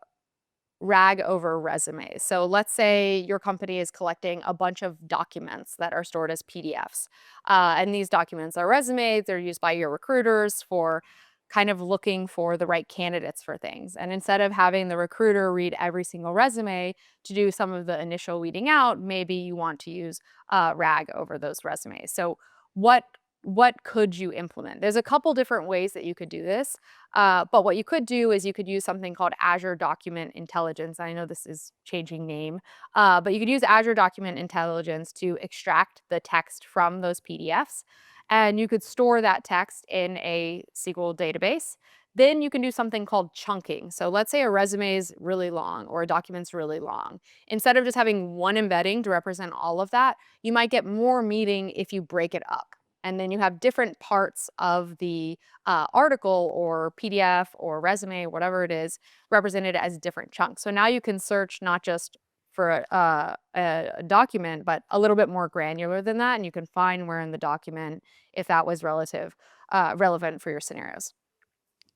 S1: rag over resumes. So let's say your company is collecting a bunch of documents that are stored as PDFs. And these documents are resumes. They're used by your recruiters for kind of looking for the right candidates for things. And instead of having the recruiter read every single resume to do some of the initial weeding out, maybe you want to use rag over those resumes. So what what could you implement? There's a couple different ways that you could do this. But what you could do is you could use something called Azure Document Intelligence. I know this is changing name, but you could use Azure Document Intelligence to extract the text from those PDFs. And you could store that text in a SQL database. Then you can do something called chunking. So let's say a resume is really long or a document's really long. Instead of just having one embedding to represent all of that, you might get more meaning if you break it up. And then you have different parts of the article or PDF or resume, whatever it is, represented as different chunks. So now you can search not just for a document, but a little bit more granular than that, and you can find where in the document if that was relevant for your scenarios.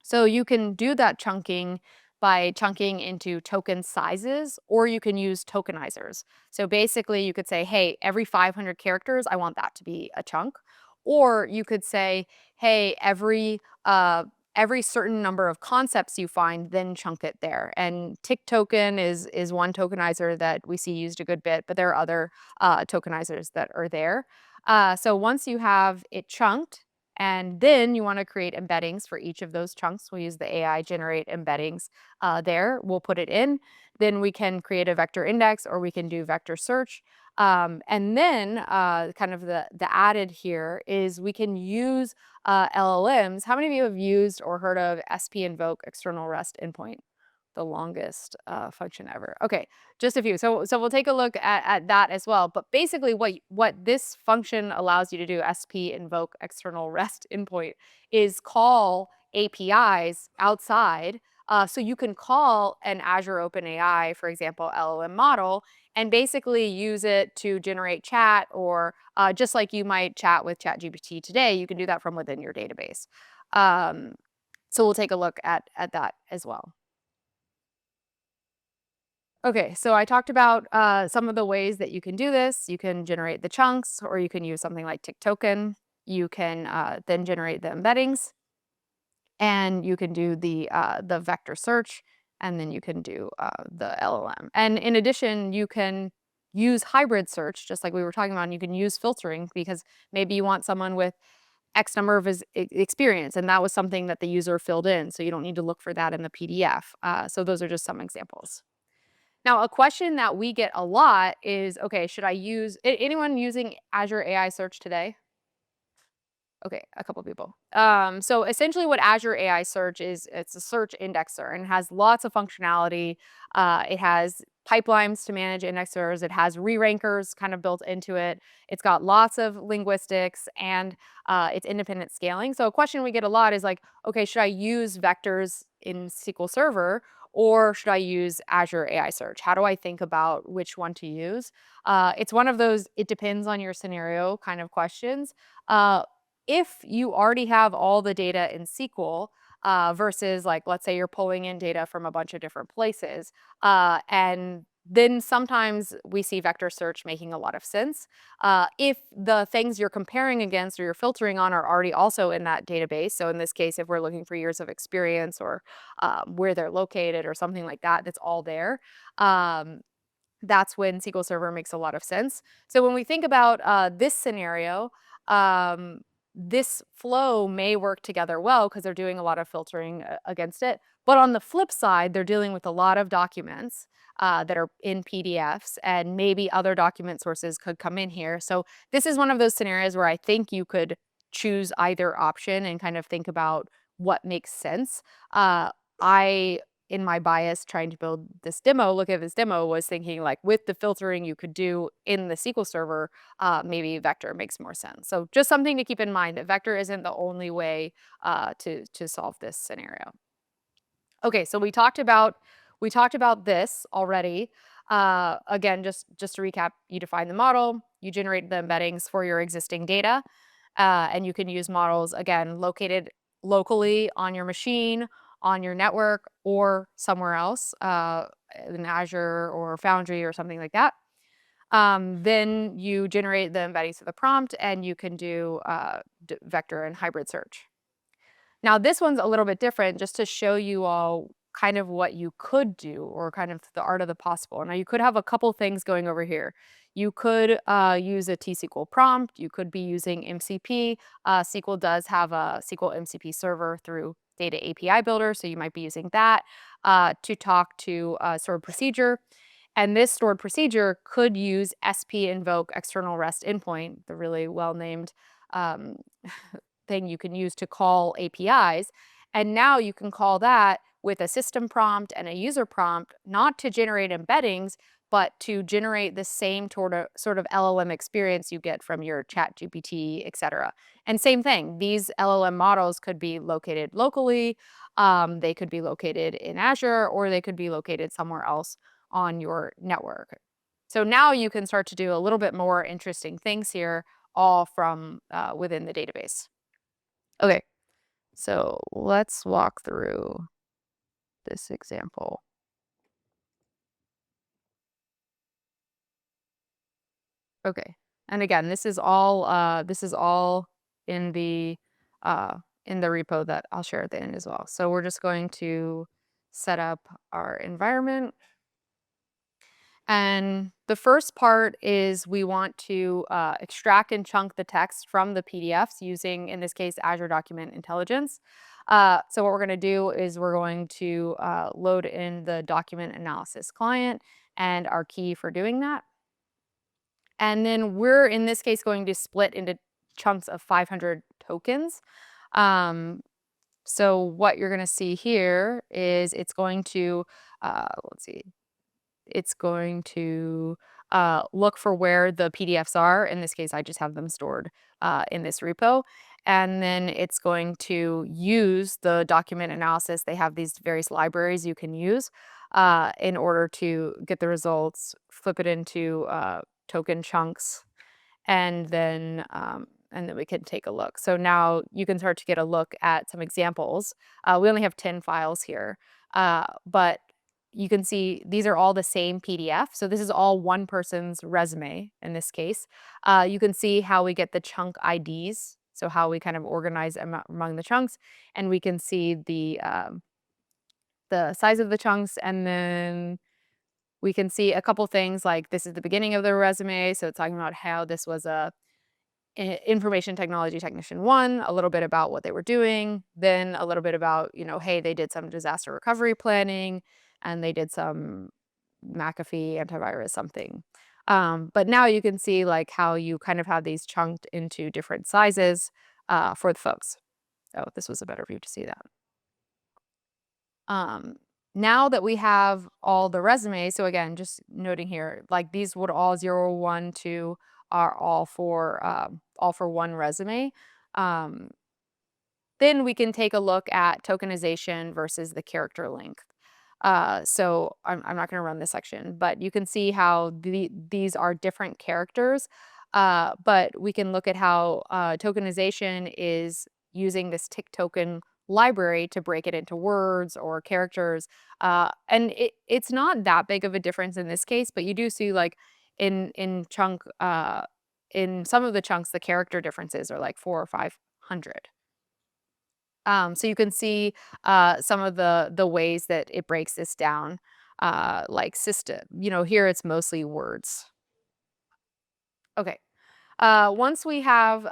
S1: So you can do that chunking by chunking into token sizes, or you can use tokenizers. So basically, you could say, hey, every 500 characters, I want that to be a chunk. Or you could say, hey, every certain number of concepts you find, then chunk it there. And tick token is one tokenizer that we see used a good bit, but there are other tokenizers that are there. So once you have it chunked, and then you want to create embeddings for each of those chunks. We'll use the AI generate embeddings there. We'll put it in. Then we can create a vector index or we can do vector search. And then kind of the added here is we can use LLMs. How many of you have used or heard of SP invoke external REST endpoint? The longest function ever. Okay, just a few. So we'll take a look at that as well. But basically, what this function allows you to do, SP invoke external REST endpoint, is call APIs outside. So you can call an Azure OpenAI, for example, LLM model, and basically use it to generate chat, or just like you might chat with ChatGPT today, you can do that from within your database. So we'll take a look at that as well. Okay, so I talked about some of the ways that you can do this. You can generate the chunks, or you can use something like tick token. You can then generate the embeddings, and you can do the vector search, and then you can do the LLM. And in addition, you can use hybrid search, just like we were talking about, and you can use filtering because maybe you want someone with X number of experience, and that was something that the user filled in, so you don't need to look for that in the PDF. So those are just some examples. Now, a question that we get a lot is, okay, should I use anyone using Azure AI Search today? Okay, a couple people. So essentially what Azure AI Search is, it's a search indexer and has lots of functionality. It has pipelines to manage indexers. It has re-rankers kind of built into it. It's got lots of linguistics and it's independent scaling. So a question we get a lot is like, okay, should I use vectors in SQL Server or should I use Azure AI Search? How do I think about which one to use? It's one of those, it depends on your scenario kind of questions. If you already have all the data in SQL, versus like, let's say you're pulling in data from a bunch of different places, and then sometimes we see vector search making a lot of sense. If the things you're comparing against or you're filtering on are already also in that database, so in this case, if we're looking for years of experience or where they're located or something like that, that's all there. That's when SQL Server makes a lot of sense. So when we think about this scenario, um, this flow may work together well because they're doing a lot of filtering against it. But on the flip side, they're dealing with a lot of documents that are in PDFs, and maybe other document sources could come in here. So this is one of those scenarios where I think you could choose either option and kind of think about what makes sense. I in my bias trying to build this demo, look at this demo, was thinking like with the filtering you could do in the SQL Server, maybe vector makes more sense. So just something to keep in mind that vector isn't the only way to solve this scenario. Okay, so we talked about this already. Again, just to recap, you define the model, you generate the embeddings for your existing data, and you can use models again located locally on your machine, on your network, or somewhere else, in Azure or Foundry or something like that. Then you generate the embeddings of the prompt, and you can do vector and hybrid search. Now, this one's a little bit different just to show you all kind of what you could do or kind of the art of the possible. Now, you could have a couple things going over here. You could use a T-SQL prompt. You could be using MCP. SQL does have a SQL MCP server through Data API Builder, so you might be using that to talk to a stored procedure. And this stored procedure could use SP invoke external REST endpoint, the really well-named um, thing you can use to call APIs. And now you can call that with a system prompt and a user prompt, not to generate embeddings, but to generate the same sort of LLM experience you get from your chat GPT, et cetera. And same thing, these LLM models could be located locally, they could be located in Azure, or they could be located somewhere else on your network. So now you can start to do a little bit more interesting things here, all from within the database. Okay, so let's walk through this example. Okay, and again, this is all in the repo that I'll share at the end as well. So we're just going to set up our environment. And the first part is we want to extract and chunk the text from the PDFs using, in this case, Azure Document Intelligence. So what we're going to do is we're going to load in the document analysis client and our key for doing that. And then we're, in this case, going to split into chunks of 500 tokens. So what you're going to see here is it's going to, let's see, it's going to look for where the PDFs are. In this case, I just have them stored in this repo. And then it's going to use the document analysis. They have these various libraries you can use in order to get the results, flip it into token chunks, and then we can take a look. So now you can start to get a look at some examples. We only have 10 files here, but you can see these are all the same PDF. So this is all one person's resume in this case. You can see how we get the chunk IDs, so how we kind of organize among the chunks, and we can see the size of the chunks, and then We can see a couple things like this is the beginning of the resume, so it's talking about how this was a information technology technician 1, a little bit about what they were doing, then a little bit about, hey, they did some disaster recovery planning and they did some McAfee antivirus something. But now you can see like how you kind of have these chunked into different sizes for the folks. Oh, this was a better view to see that. Um, Now that we have all the resumes, so again, just noting here, like these would all 0, 1, 2 are all for one resume. Um, then we can take a look at tokenization versus the character length. So I'm not going to run this section, but you can see how these are different characters. But we can look at how tokenization is using this tick token library to break it into words or characters. And it's not that big of a difference in this case, but you do see like in some of the chunks, the character differences are like 4 or 500. So you can see some of the ways that it breaks this down, like system. Here it's mostly words. Okay. Once we have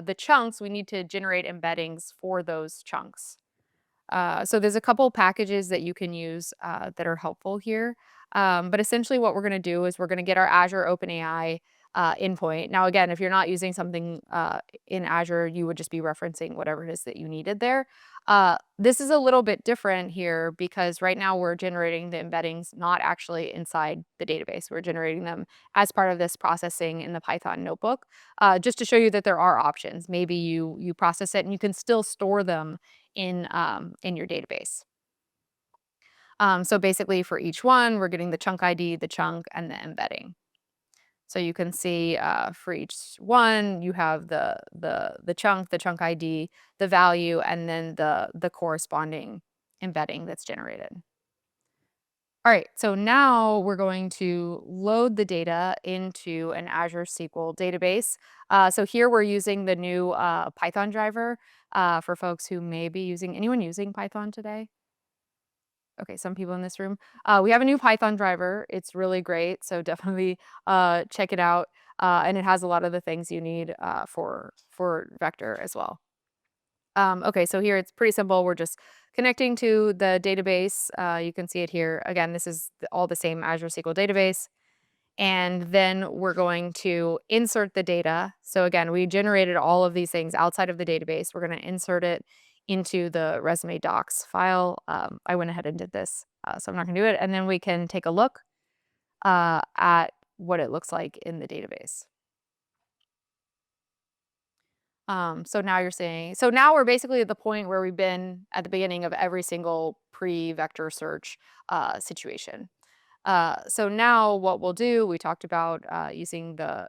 S1: the chunks, we need to generate embeddings for those chunks. So there's a couple packages that you can use that are helpful here. But essentially what we're going to do is we're going to get our Azure OpenAI endpoint. Now, again, if you're not using something in Azure, you would just be referencing whatever it is that you needed there. This is a little bit different here because right now we're generating the embeddings not actually inside the database. We're generating them as part of this processing in the Python notebook, just to show you that there are options. Maybe you process it and you can still store them in your database. So basically for each one, we're getting the chunk ID, the chunk, and the embedding. So you can see for each one, you have the chunk ID, the value, and then the corresponding embedding that's generated. All right, so now we're going to load the data into an Azure SQL database. So here we're using the new Python driver for folks who may be using, anyone using Python today? Okay, some people in this room. We have a new Python driver. It's really great, so definitely check it out. And it has a lot of the things you need for vector as well. Okay, so here it's pretty simple. We're just connecting to the database. You can see it here. Again, this is all the same Azure SQL database. And then we're going to insert the data. So again, we generated all of these things outside of the database. We're going to insert it into the resume docs file. I went ahead and did this, so I'm not going to do it. And then we can take a look at what it looks like in the database. So now you're saying, so now we're basically at the point where we've been at the beginning of every single pre-vector search situation. So now what we'll do, we talked about using the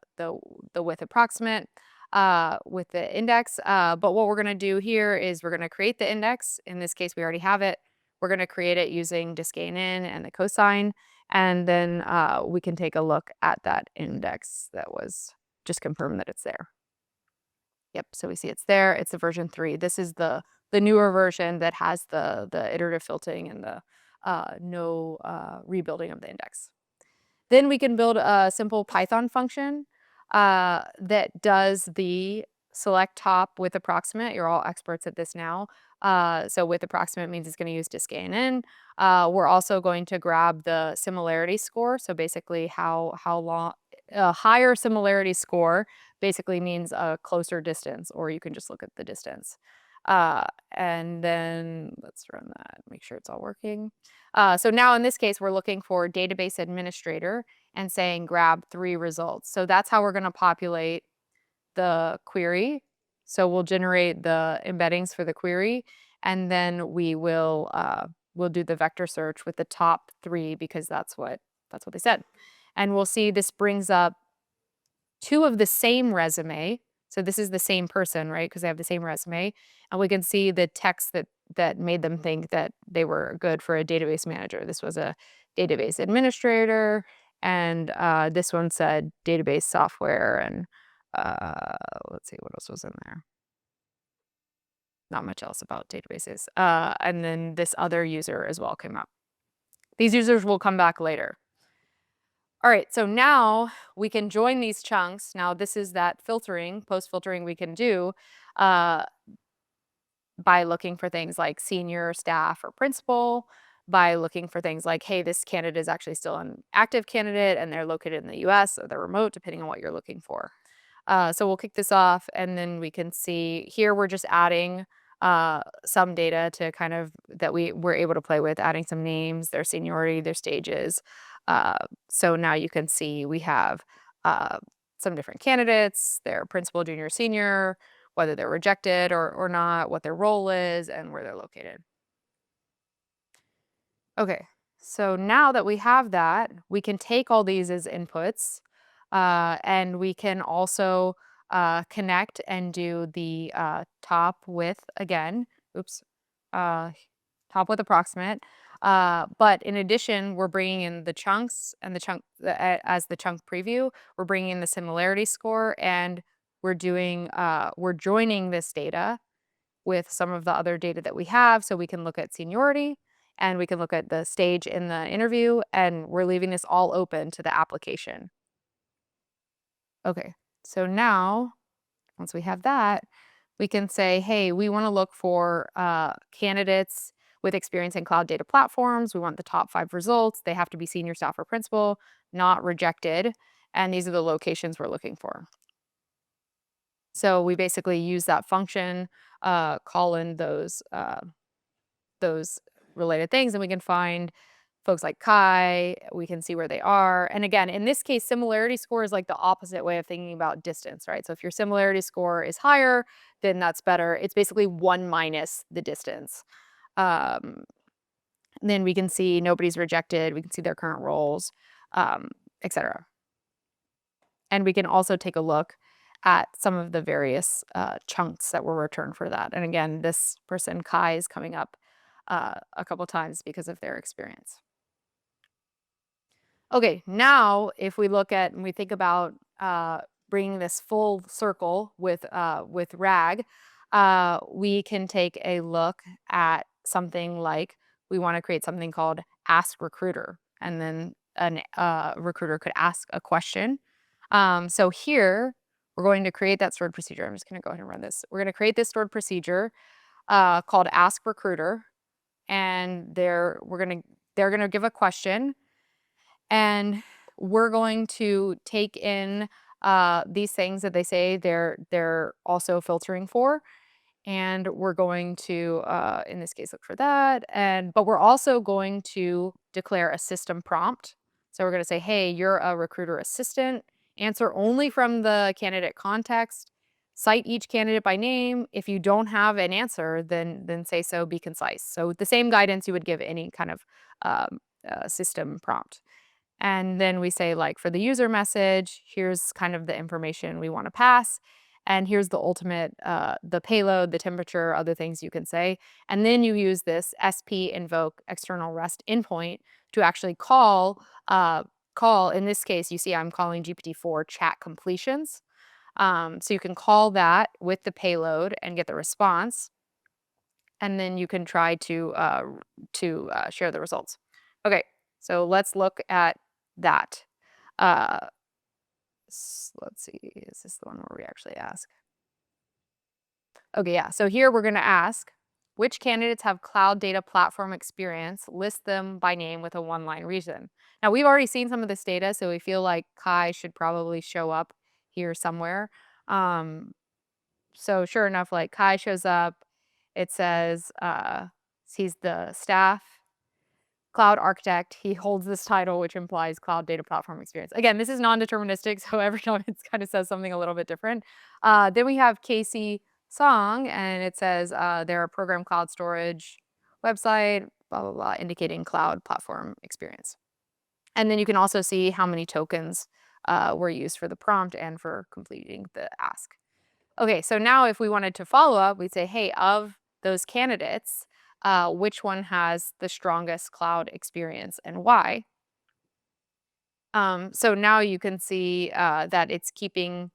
S1: with approximate with the index. But what we're going to do here is we're going to create the index. In this case, we already have it. We're going to create it using DiskANN and the cosine. And then we can take a look at that index that was just confirm that it's there. Yep, so we see it's there. It's a version 3. This is the newer version that has the iterative filtering and the no rebuilding of the index. Then we can build a simple Python function that does the select top with approximate. You're all experts at this now. So with approximate means it's going to use DiskANN. We're also going to grab the similarity score. So basically how long a higher similarity score basically means a closer distance, or you can just look at the distance. And then let's run that, make sure it's all working. So now in this case, we're looking for database administrator and saying grab 3 results. So that's how we're going to populate the query. So we'll generate the embeddings for the query, and then we'll do the vector search with the top 3 because that's what they said. And we'll see this brings up 2 of the same resume. So this is the same person, right? Because they have the same resume. And we can see the text that made them think that they were good for a database manager. This was a database administrator, and this one said database software, and let's see what else was in there. Not much else about databases. And then this other user as well came up. These users will come back later. All right, so now we can join these chunks. Now this is that filtering, post-filtering we can do uh, by looking for things like senior, staff, or principal, by looking for things like, hey, this candidate is actually still an active candidate and they're located in the US or they're remote, depending on what you're looking for. So we'll kick this off and then we can see here we're just adding some data to kind of that we were able to play with, adding some names, their seniority, their stages. Uh, so now you can see we have uh, some different candidates, their principal, junior, senior, whether they're rejected or not, what their role is, and where they're located. Okay, so now that we have that, we can take all these as inputs, and we can also connect and do the top with again. Oops, uh, top with approximate. But in addition, we're bringing in the chunks and the as the chunk preview. We're bringing in the similarity score, and we're joining this data with some of the other data that we have so we can look at seniority and we can look at the stage in the interview, and we're leaving this all open to the application. Okay, so now once we have that, we can say, hey, we want to look for candidates with experience in cloud data platforms. We want the top 5 results. They have to be senior, staff, or principal, not rejected. And these are the locations we're looking for. So we basically use that function, call in those related things, and we can find folks like Kai, we can see where they are. And again, in this case, similarity score is like the opposite way of thinking about distance, right? So if your similarity score is higher, then that's better. It's basically 1 minus the distance. Um, then we can see nobody's rejected, we can see their current roles, etc. And we can also take a look at some of the various chunks that were returned for that. And again, this person, Kai, is coming up a couple times because of their experience. Okay, now if we look at and we think about bringing this full circle with RAG, we can take a look at something like we want to create something called Ask Recruiter, and then a recruiter could ask a question. So here we're going to create that stored procedure. I'm just going to go ahead and run this. We're going to create this stored procedure called Ask Recruiter, and they're gonna give a question, and we're going to take in these things that they say they're also filtering for, and we're going to in this case look for that, but we're also going to declare a system prompt. So we're going to say, hey, you're a recruiter assistant, answer only from the candidate context, cite each candidate by name. If you don't have an answer, then say so, be concise. So the same guidance you would give any kind of system prompt. And then we say, like, for the user message, here's kind of the information we want to pass. And here's the ultimate, the payload, the temperature, other things you can say. And then you use this SP invoke external REST endpoint to actually call. In this case, you see I'm calling GPT-4 chat completions. So you can call that with the payload and get the response. And then you can try to share the results. Okay, so let's look at that. Uh, let's see, is this the one where we actually ask? Okay, yeah. So here we're going to ask which candidates have cloud data platform experience, list them by name with a 1-line reason. Now, we've already seen some of this data, so we feel like Kai should probably show up here somewhere. Um, so sure enough, like Kai shows up. It says he's the staff cloud architect. He holds this title, which implies cloud data platform experience. Again, this is non-deterministic, so every time it kind of says something a little bit different. Then we have Casey Song, and it says they're a program cloud storage website, blah, blah, blah, indicating cloud platform experience. And then you can also see how many tokens were used for the prompt and for completing the ask. Okay, so now if we wanted to follow up, we'd say, hey, of those candidates, which one has the strongest cloud experience and why? So now you can see that it's keeping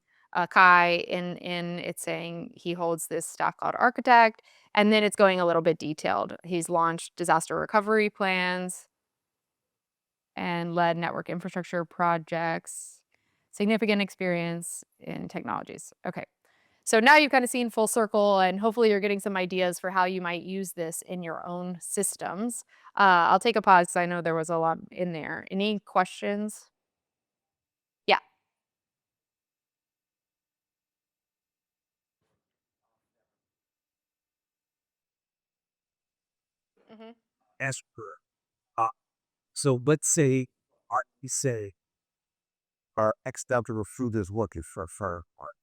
S1: Kai in it's saying he holds this staff cloud architect, and then it's going a little bit detailed. He's launched disaster recovery plans, and led network infrastructure projects. Significant experience in technologies. Okay. So now you've kind of seen full circle, and hopefully you're getting some ideas for how you might use this in your own systems. I'll take a pause because I know there was a lot in there. Any questions? Yeah. Hmm.
S2: As per, uh, so let's say, we say our X delta through this working for art.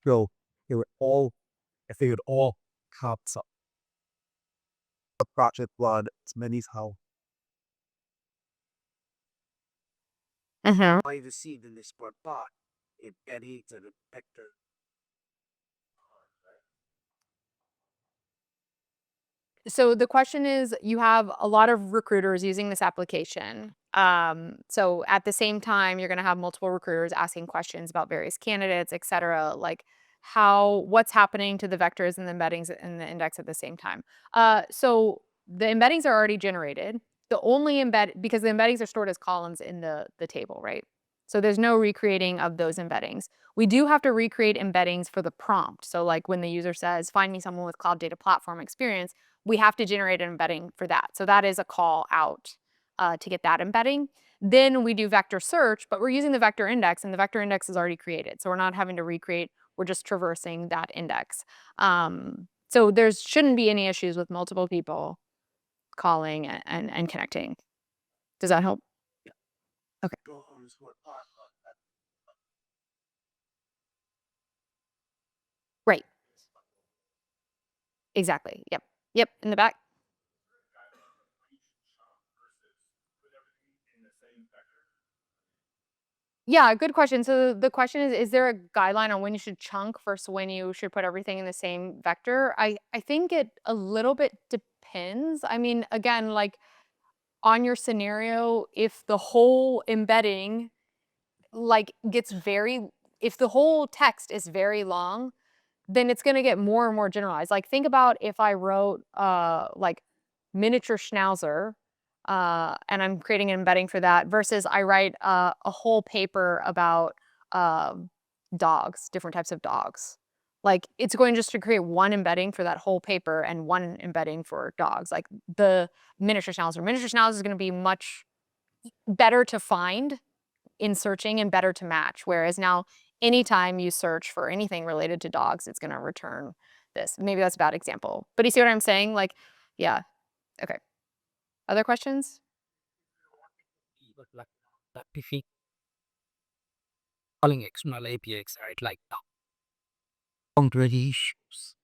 S2: So it would all, if they would all come up, the project blood, as many as how
S1: Hmm.
S2: I received in this part, but if any to the vector.
S1: So the question is, you have a lot of recruiters using this application. So at the same time, you're going to have multiple recruiters asking questions about various candidates, et cetera, like what's happening to the vectors and the embeddings and the index at the same time. So the embeddings are already generated. The only because the embeddings are stored as columns in the table, right? So there's no recreating of those embeddings. We do have to recreate embeddings for the prompt. So like when the user says, find me someone with cloud data platform experience, we have to generate an embedding for that. So that is a call out to get that embedding. Then we do vector search, but we're using the vector index, and the vector index is already created. So we're not having to recreate, we're just traversing that index. So there shouldn't be any issues with multiple people calling and connecting. Does that help? Okay. Right. Exactly. Yep. Yep. In the back. Yeah, good question. So the question is there a guideline on when you should chunk versus when you should put everything in the same vector? I think it a little bit depends. I mean, again, like on your scenario, if the whole embedding like gets very if the whole text is very long, then it's gonna get more and more generalized. Like, think about if I wrote, like, miniature schnauzer, and I'm creating an embedding for that versus I write, a whole paper about, um, dogs, different types of dogs. Like, it's going just to create one embedding for that whole paper and one embedding for dogs. Like, the miniature schnauzer is gonna be much better to find in searching and better to match. Whereas now, anytime you search for anything related to dogs, it's gonna return this. Maybe that's a bad example, but you see what I'm saying? Like, yeah. Okay. Other questions?
S3: Like if calling external APIs, right? Like boundary issues.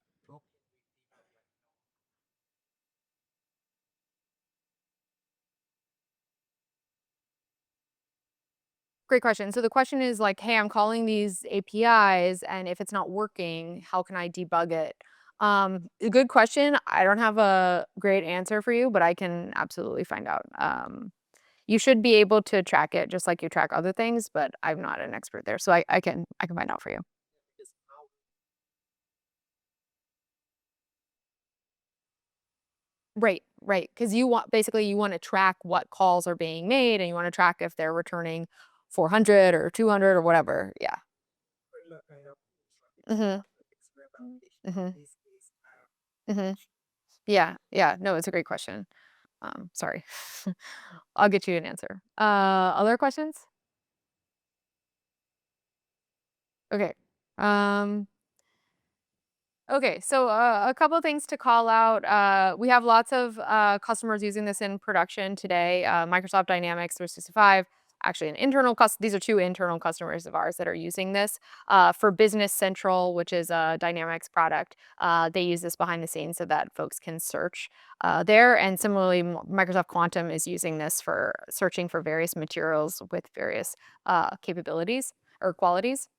S1: Great question. So the question is like, hey, I'm calling these APIs, and if it's not working, how can I debug it? A good question. I don't have a great answer for you, but I can absolutely find out. You should be able to track it just like you track other things, but I'm not an expert there, so I can find out for you. Right, right. Because you want basically, you wanna track what calls are being made, and you wanna track if they're returning 400 or 200 or whatever, yeah. Mhm, mhm, mhm. Yeah, yeah, no, it's a great question. Sorry. I'll get you an answer. Other questions? Okay. Um Okay, so a couple of things to call out. We have lots of customers using this in production today. Microsoft Dynamics 365, actually, these are two internal customers of ours that are using this. For Business Central, which is a Dynamics product, they use this behind the scenes so that folks can search there. And similarly, Microsoft Quantum is using this for searching for various materials with various capabilities or qualities.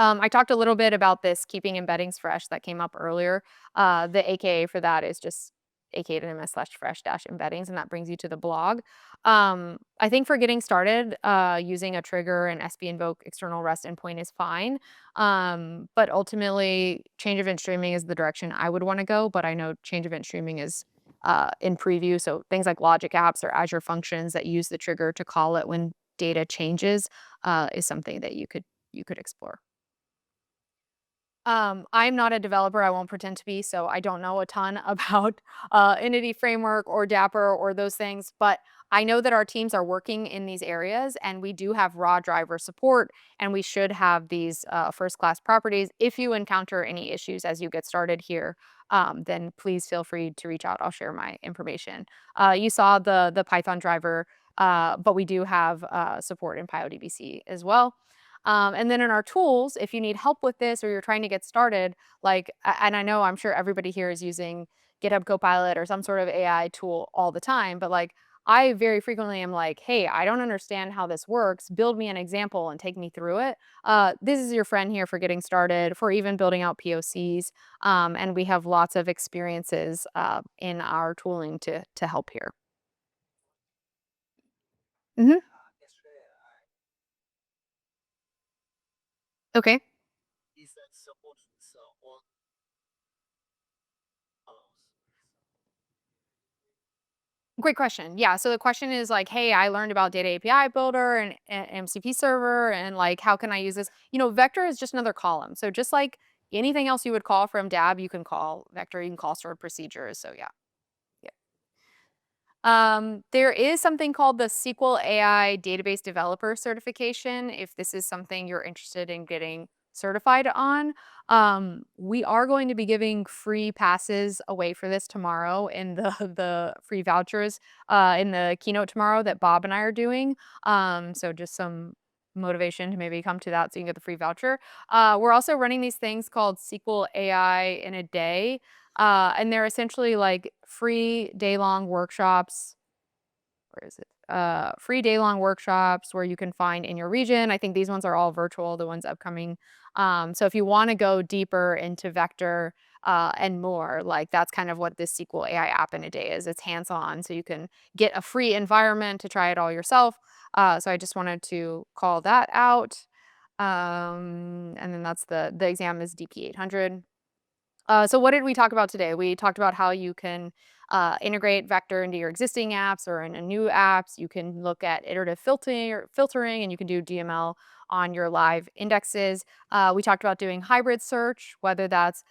S1: I talked a little bit about this keeping embeddings fresh that came up earlier. The AKA for that is just aka.ms/fresh-embeddings, and that brings you to the blog. I think for getting started, using a trigger and SB invoke external REST endpoint is fine. But ultimately, change event streaming is the direction I would want to go. But I know change event streaming is in preview. So things like logic apps or Azure functions that use the trigger to call it when data changes is something that you could explore. I'm not a developer. I won't pretend to be, so I don't know a ton about Entity Framework or Dapper or those things, but I know that our teams are working in these areas, and we do have raw driver support, and we should have these first-class properties. If you encounter any issues as you get started here, then please feel free to reach out. I'll share my information. You saw the Python driver, but we do have support in PyODBC as well. And then in our tools, if you need help with this or you're trying to get started, and I know I'm sure everybody here is using GitHub Copilot or some sort of AI tool all the time, but like I very frequently am like, hey, I don't understand how this works. Build me an example and take me through it. This is your friend here for getting started, for even building out POCs. And we have lots of experiences in our tooling to help here. Hmm. Okay.
S2: Is that supposed to sell on
S1: Great question. Yeah. So the question is like, hey, I learned about Data API Builder and MCP Server, and like, how can I use this? Vector is just another column. So just like anything else you would call from DAB, you can call vector. You can call stored procedures. So yeah. There is something called the SQL AI Database Developer Certification, if this is something you're interested in getting certified on. We are going to be giving free passes away for this tomorrow in the the free vouchers in the keynote tomorrow that Bob and I are doing. So just some motivation to maybe come to that so you can get the free voucher. We're also running these things called SQL AI in a day. And they're essentially like free day-long workshops. Where is it? Free day-long workshops where you can find in your region. I think these ones are all virtual, the ones upcoming. So if you want to go deeper into vector and more, like that's kind of what this SQL AI app in a day is. It's hands-on, so you can get a free environment to try it all yourself. So I just wanted to call that out. And then that's the exam is DP 800. So what did we talk about today? We talked about how you can integrate vector into your existing apps or in a new apps. You can look at iterative filtering, and you can do DML on your live indexes. We talked about doing hybrid search, whether that's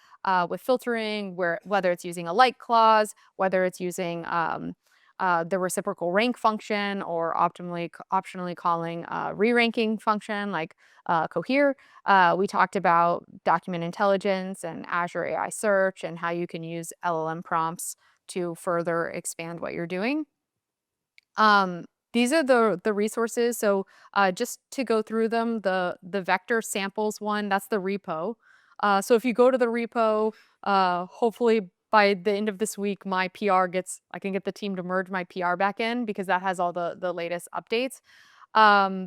S1: with filtering, whether it's using a like clause, whether it's using the reciprocal rank function, or optionally calling re-ranking function like cohere. We talked about document intelligence and Azure AI search and how you can use LLM prompts to further expand what you're doing. These are the resources. So just to go through them, the vector samples one, that's the repo. So if you go to the repo, hopefully by the end of this week, I can get the team to merge my PR back in because that has all the latest updates.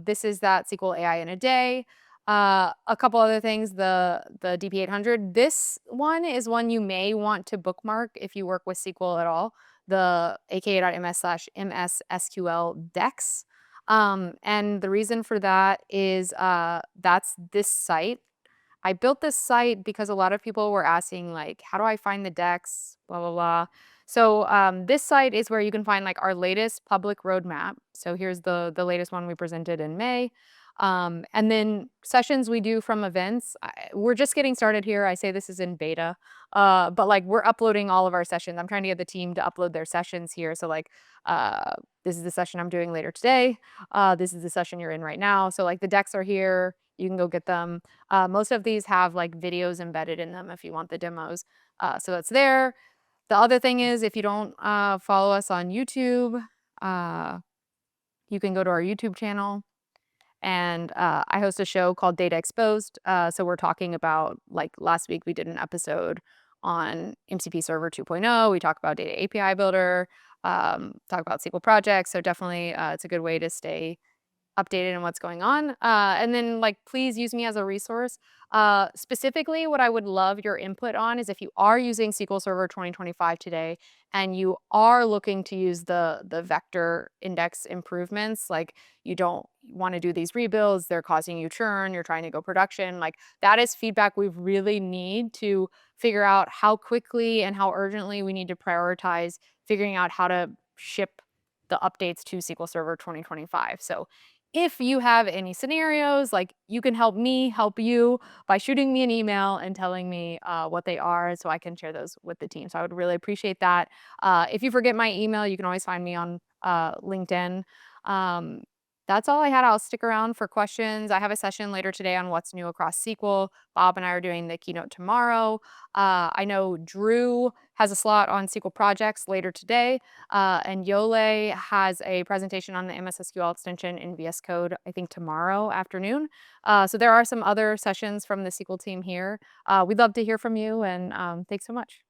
S1: This is that SQL AI in a day. A couple other things, the DP800. This one is one you may want to bookmark if you work with SQL at all, the aka.ms/MSSQL DEX. And the reason for that is that's this site. I built this site because a lot of people were asking, like, how do I find the DEX, blah, blah, blah. So this site is where you can find like our latest public roadmap. So here's the latest one we presented in May. And then sessions we do from events. We're just getting started here. I say this is in beta, but like we're uploading all of our sessions. I'm trying to get the team to upload their sessions here. So like this is the session I'm doing later today. This is the session you're in right now. So like the decks are here. You can go get them. Most of these have like videos embedded in them if you want the demos. So that's there. The other thing is if you don't follow us on YouTube, you can go to our YouTube channel. And I host a show called Data Exposed. So we're talking about, like last week, we did an episode on MCP Server 2.0. We talk about Data API Builder, talk about SQL projects. So definitely it's a good way to stay updated on what's going on. And then like, please use me as a resource. Specifically, what I would love your input on is if you are using SQL Server 2025 today and you are looking to use the vector index improvements, like you don't want to do these rebuilds, they're causing you churn, you're trying to go production. Like that is feedback we really need to figure out how quickly and how urgently we need to prioritize figuring out how to ship the updates to SQL Server 2025. So if you have any scenarios, like you can help me help you by shooting me an email and telling me what they are so I can share those with the team. So I would really appreciate that. If you forget my email, you can always find me on LinkedIn. Um, that's all I had. I'll stick around for questions. I have a session later today on what's new across SQL. Bob and I are doing the keynote tomorrow. I know Drew has a slot on SQL projects later today. And Yole has a presentation on the MS SQL extension in VS Code, I think tomorrow afternoon. So there are some other sessions from the SQL team here. We'd love to hear from you, and thanks so much.